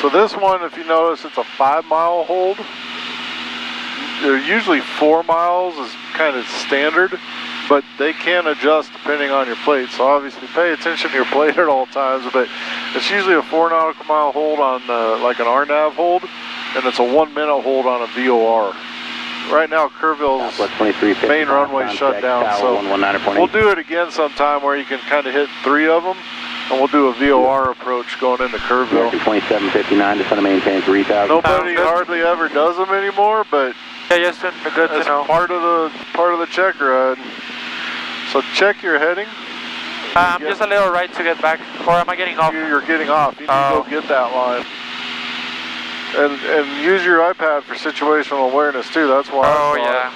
So this one, if you notice, it's a 5-mile hold. They're usually 4 miles is kind of standard, but they can adjust depending on your plate. So obviously pay attention to your plate at all times, but it's usually a 4 nautical mile hold on like an RNAV hold, and it's a 1-minute hold on a VOR. Right now, Kerrville's main runway shut down, so we'll do it again sometime where you can kind of hit 3 of them, and we'll do a VOR approach going into Kerrville. 2759, just want to maintain 3,000. Nobody hardly ever does them anymore, but yeah, yes, good to know. Part of the check ride. So check your heading. I'm just a little right to get back, or am I getting off? You're getting off. You need to go get that line. And use your iPad for situational awareness too. That's why. Oh yeah.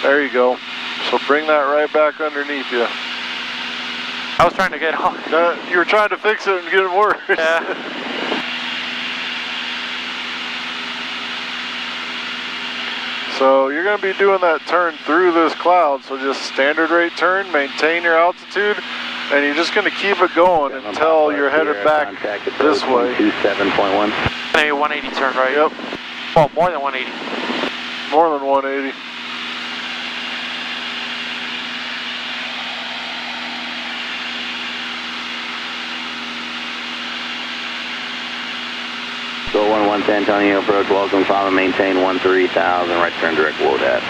There you go. So bring that right back underneath you. I was trying to get off. You were trying to fix it and get it worse. Yeah. So you're going to be doing that turn through this cloud. So just standard rate turn, maintain your altitude, and you're just going to keep it going until you're headed back this way. 27.1. Maybe 180 turn, right? Yep. Well, more than 180. More than 180. Go 11 San Antonio approach, welcome, follow, maintain 13,000, right turn direct, load at.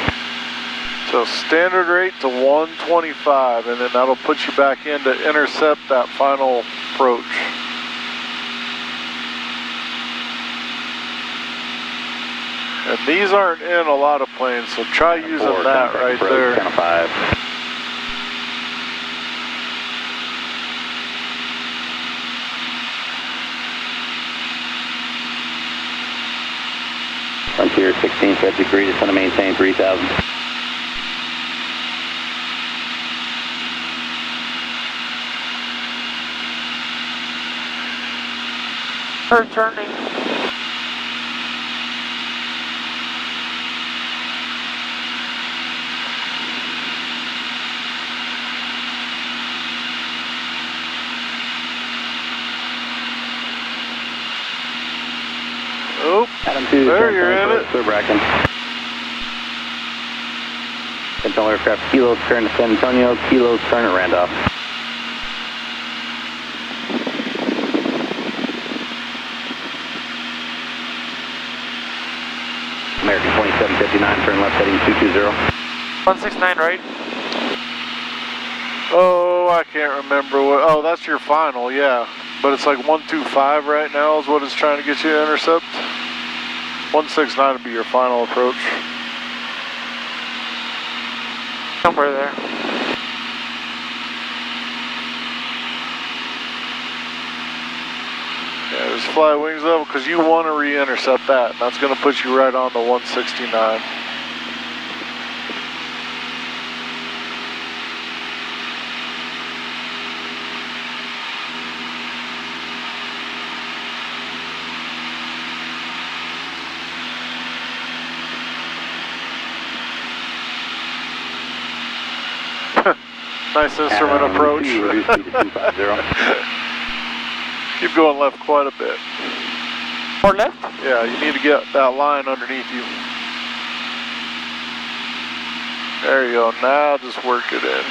So standard rate to 125, and then that'll put you back in to intercept that final approach. And these aren't in a lot of planes, so try using that right there. 10-5. Frontier 1653, just want to maintain 3000. Turning. Oh, Adam 2, there you're in it. Sir Bracken. Control aircraft, Kilo, turn to San Antonio, Kilo, turn at Randolph. American 2759, turn left heading 220. 169, right? Oh, I can't remember what. Oh, that's your final, yeah. But it's like 125 right now is what it's trying to get you to intercept. 169 would be your final approach. Somewhere there. Yeah, just fly wings level because you want to re-intercept that. And that's going to put you right on the 169. Nice instrument approach. Keep going left quite a bit. More left? Yeah, you need to get that line underneath you. There you go. Now just work it in.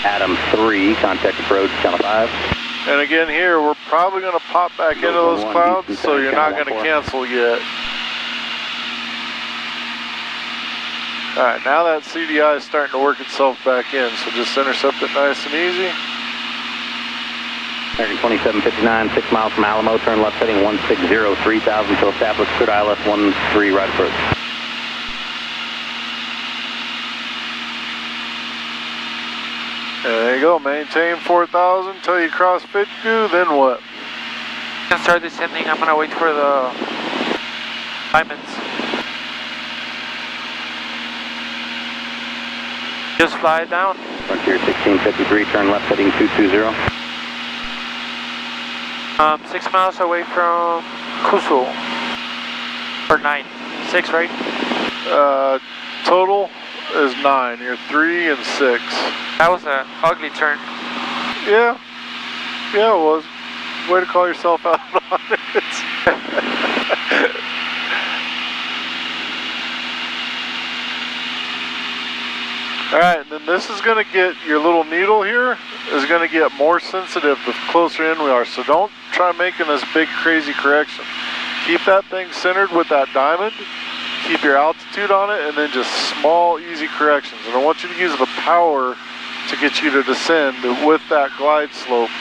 Adam 3, contact approach, channel 5. And again here, we're probably going to pop back into those clouds, so you're not going to cancel yet. Alright, now that CDI is starting to work itself back in, so just intercept it nice and easy. American 2759, 6 miles from Alamo, turn left heading 160, 3000 till established, cleared ILS 13 right approach. There you go, maintain 4,000 until you cross Fitgu, then what? Can start descending. I'm gonna wait for the diamonds. Just fly it down. Frontier 1653, turn left heading 220. 6 miles away from Kusu. Or 9. 6, right? Total is 9. You're 3 and 6. That was an ugly turn. Yeah. Yeah, it was. Way to call yourself out on it. Alright, and then this is going to get, your little needle here is going to get more sensitive the closer in we are. So don't try making this big crazy correction. Keep that thing centered with that diamond. Keep your altitude on it, and then just small, easy corrections. And I want you to use the power to get you to descend with that glide slope,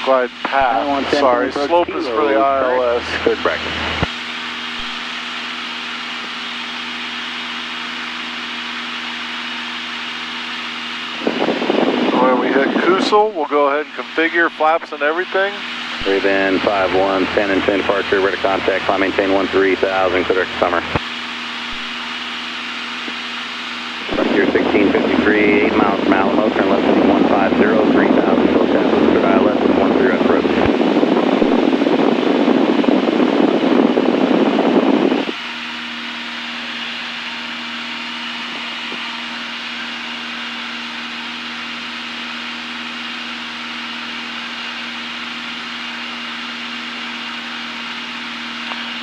glide path. Sorry, slope is for the ILS. Good bracket. When we hit Kusel, we'll go ahead and configure flaps and everything. Ray-Ban 5-1, San Antonio departure, ready to contact, climb maintain 13,000, clear summer. Frontier 1653, 8 miles from Alamo, turn left heading 150, 3000, till established, clear ILS 13 right approach.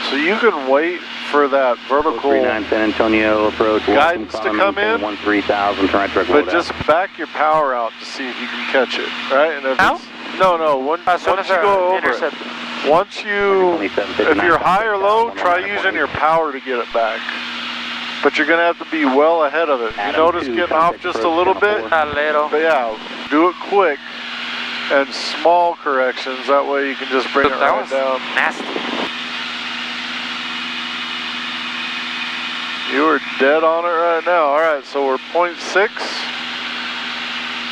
So you can wait for that vertical 39 San Antonio approach, guidance to come in, 13,000, turn right, but just back your power out to see if you can catch it, right? And if How? no, once you go over it, once you, if you're high or low, try using your power to get it back. but you're gonna have to be well ahead of it. You notice getting off just a little bit? A little. But yeah, do it quick and small corrections. That way you can just bring it right down. Nasty. You are dead on it right now. All right, so we're 0.6.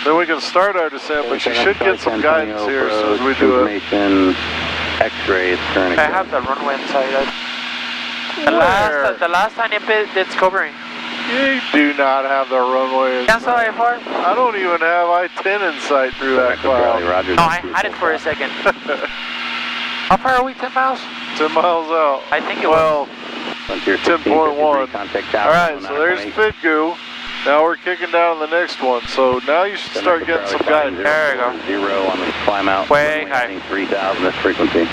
Then we can start our descent, but you should get some guidance here as soon as we do it. X-ray is turning. I have the runway inside. The last time it's covering. You do not have the runway. Cancel IFR? I don't even have I-10 in sight through that cloud. No, I had it for a second. How far are we? 10 miles? 10 miles out. I think it was. 10.1. Alright, so there's FitGoo. Now we're kicking down the next one. So now you should start getting some guidance. There you go. 0 on the climb out. Way high. 3,000 this frequency.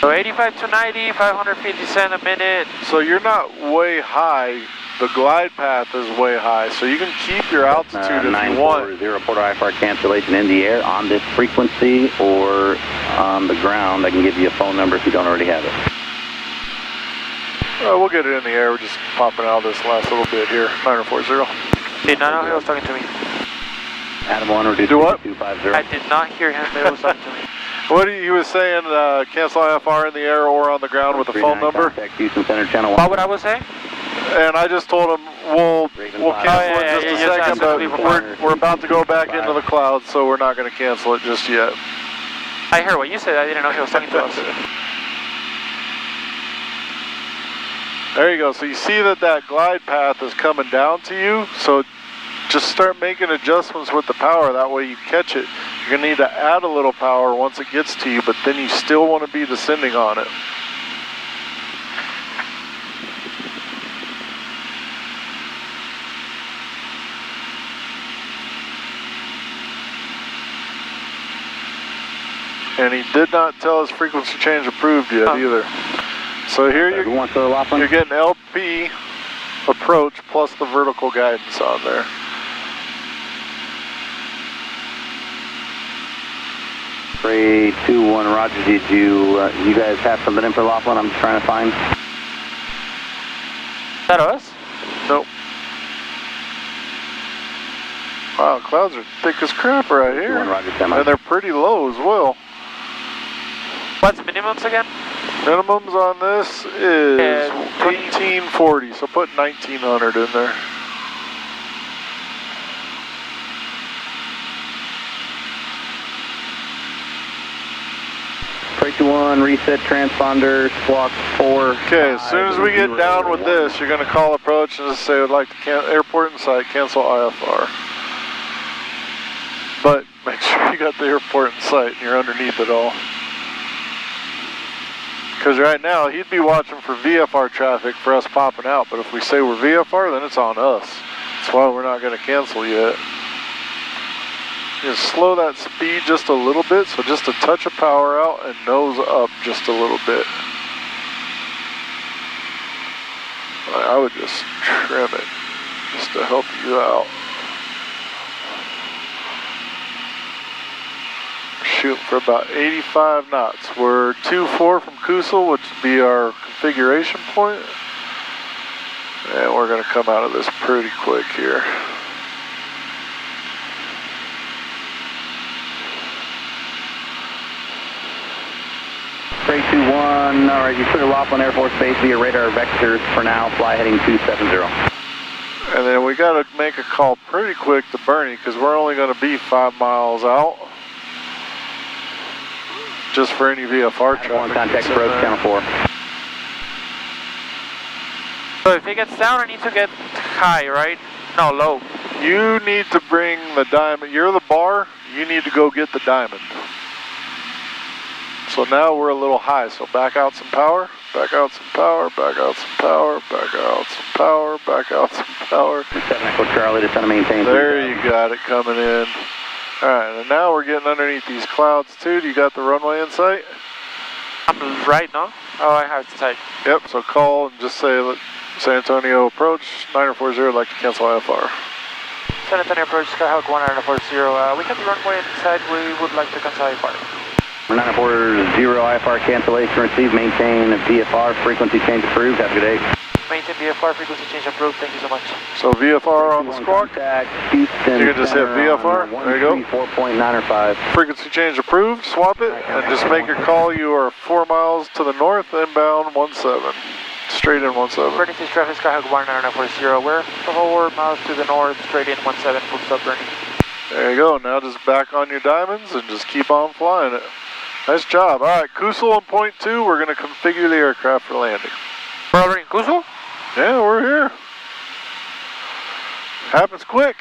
So 85 to 90, 550 cent a minute. So you're not way high. The glide path is way high, so you can keep your altitude if you want. 940 Port IFR cancellation in the air on this frequency or on the ground. I can give you a phone number if you don't already have it. We'll get it in the air. We're just popping out this last little bit here. 9040. Did not know he was talking to me. Adam 1 reduce do what? 250. I did not hear him, but he was talking to me. What he was saying, cancel IFR in the air or on the ground with a phone number. Houston Center Channel 1. What would I was saying? And I just told him we'll cancel it in just a second, but we're about to go back into the clouds, so we're not going to cancel it just yet. I heard what you said. I didn't know he was talking to us. There you go. So you see that glide path is coming down to you. So just start making adjustments with the power. That way you catch it. You're going to need to add a little power once it gets to you, but then you still want to be descending on it. And he did not tell us frequency change approved yet either. So here you're getting LP approach plus the vertical guidance on there. Three, 2, 1, Roger. Did you guys have something in for Laughlin? I'm just trying to find. Is that us? Nope. Wow, clouds are thick as crap right here. 2, 1, Roger, semi. And they're pretty low as well. What's minimums again? Minimums on this is 1840, so put 1900 in there. Three, 2, 1, reset transponder, squawk 4. Okay, as soon as we get down with this, you're going to call approach and just say, I'd like to airport in sight, cancel IFR. But make sure you got the airport in sight and you're underneath it all. Because right now, he'd be watching for VFR traffic for us popping out, but if we say we're VFR, then it's on us. That's why we're not going to cancel yet. Just slow that speed just a little bit, so just a touch of power out and nose up just a little bit. I would just trim it, just to help you out. Shooting for about 85 knots. We're 2-4 from Kusel, which would be our configuration point. And we're going to come out of this pretty quick here. Three, 2, 1. All right, you clear Laughlin Air Force Base via radar vectors for now. Fly heading 270. And then we got to make a call pretty quick to Bernie because we're only going to be 5 miles out. Just for any VFR traffic. Contact approach, channel 4. So if it gets down, I need to get high, right? No, low. You need to bring the diamond. You're the bar. You need to go get the diamond. So now we're a little high. So back out some power. Back out some power. Back out some power. Back out some power. Back out some power. 7 Echo Charlie, just trying to maintain. There you got it coming in. All right, and now we're getting underneath these clouds too. Do you got the runway in sight? I'm right now. Oh, I have it in sight. Yep, so call and just say, San Antonio approach, 940, I'd like to cancel IFR. San Antonio approach, Skyhawk 1940. We have the runway in sight. We would like to cancel IFR. 940 IFR cancellation received. Maintain VFR frequency change approved. Have a good day. Maintain VFR frequency change approved. Thank you so much. So VFR on the squawk. Houston, You can just hit VFR. There you go. 4.905. Frequency change approved. Swap it and just make your call. You are 4 miles to the north, inbound 17. Straight in 17. Bernie 6 traffic, Skyhawk 1940. We're 4 miles to the north, straight in 17. Full stop, Bernie. There you go. Now just back on your diamonds and just keep on flying it. Nice job. All right, Kusel on point 2. We're going to configure the aircraft for landing. We're already in Kusel? Yeah, we're here. Happens quick.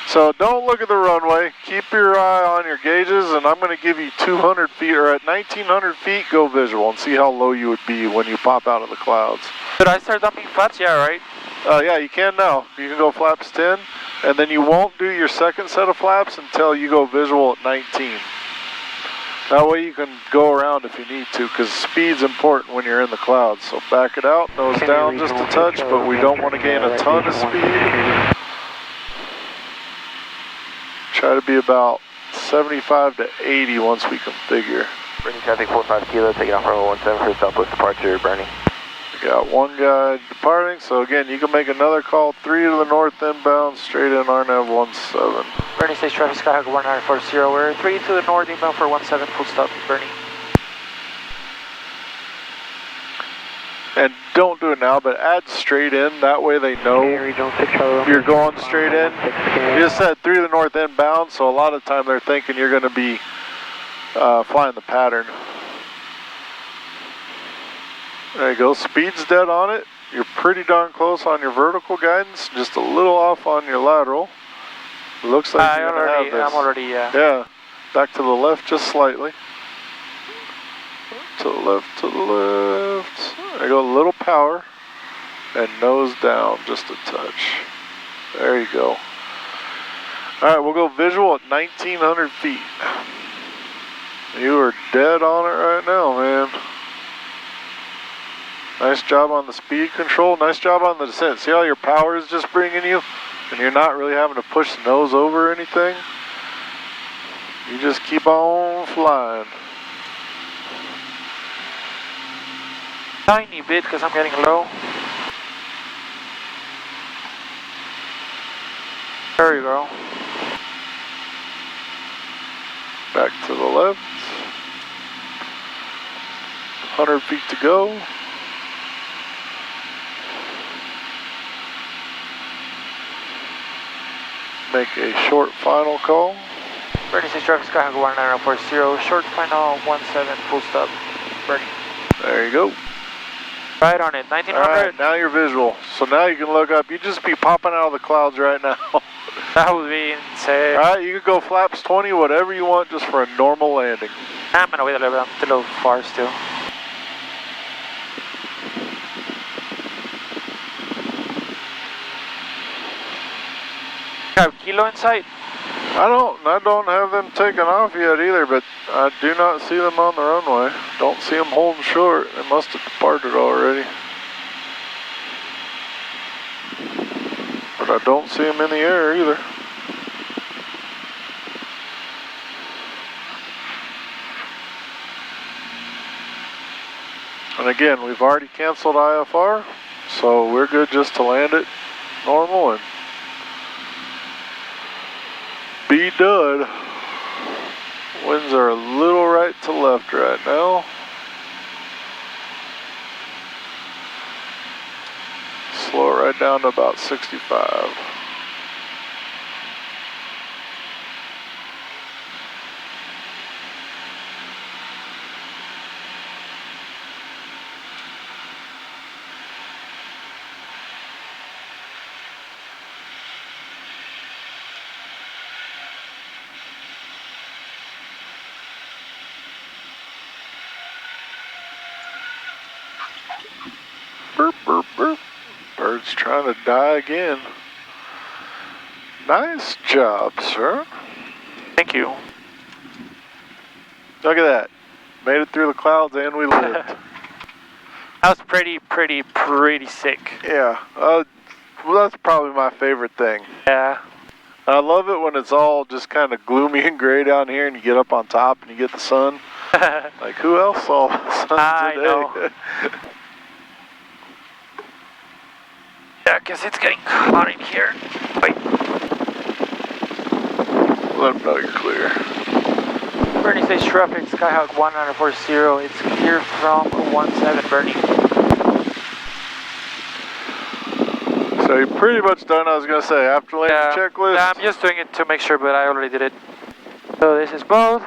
So don't look at the runway. Keep your eye on your gauges, and I'm going to give you 200 feet, or at 1900 feet, go visual and see how low you would be when you pop out of the clouds. Should I start dumping flaps? Yeah, right? Yeah, you can now. You can go flaps 10, and then you won't do your second set of flaps until you go visual at 19. That way you can go around if you need to, because speed's important when you're in the clouds. So back it out, nose down just a touch, but we don't want to gain a ton of speed. Try to be about 75 to 80 once we configure. Bernie traffic 45 kilo, taking off runway 17 for Southwest departure, Bernie. We got one guy departing, so again, you can make another call, 3 to the north inbound, straight in RNAV 17. Bernie 6 traffic, Skyhawk 1940. We're 3 to the north inbound for 17. Full stop, Bernie. And don't do it now, but add straight in, that way they know you're going straight in. You just said 3 to the north inbound, so a lot of the time they're thinking you're going to be flying the pattern. There you go, speed's dead on it. You're pretty darn close on your vertical guidance, just a little off on your lateral. Looks like you're going to have this. I'm already, Yeah, back to the left just slightly. To the left, to the left. There you go, a little power. And nose down, just a touch. There you go. Alright, we'll go visual at 1900 feet. You are dead on it right now, man. Nice job on the speed control. Nice job on the descent. See how your power is just bringing you? And you're not really having to push the nose over or anything? You just keep on flying. Tiny bit, because I'm getting low. There you go. Back to the left. 100 feet to go. Make a short final call. Bernie 6 traffic, Skyhawk 1940. Short final 17. Full stop, Bernie. There you go. Right on it, 1900. Alright, now you're visual. So now you can look up. You just be popping out of the clouds right now. That would be insane. Alright, you can go flaps 20, whatever you want, just for a normal landing. I'm gonna wait a little bit, I'm a little far still. You have Kilo in sight? I don't have them taken off yet either, but I do not see them on the runway. Don't see them holding short. They must have departed already. But I don't see them in the air either. And again, we've already canceled IFR, so we're good just to land it normal and be done. Winds are a little right to left right now. Slow it right down to about 65. Burp, burp, burp. Bird's trying to die again. Nice job, sir. Thank you. Look at that. Made it through the clouds and we lived. That was pretty sick. Yeah. Well, that's probably my favorite thing. Yeah. I love it when it's all just kind of gloomy and gray down here and you get up on top and you get the sun. Like, who else saw the sun today? I know. Yeah, because it's getting hot in here. Wait. Let them know you're clear. Bernie stage traffic, Skyhawk 1940. It's clear from 17, Bernie. So you're pretty much done, I was going to say, after landing checklist? Yeah, I'm just doing it to make sure, but I already did it. So this is both.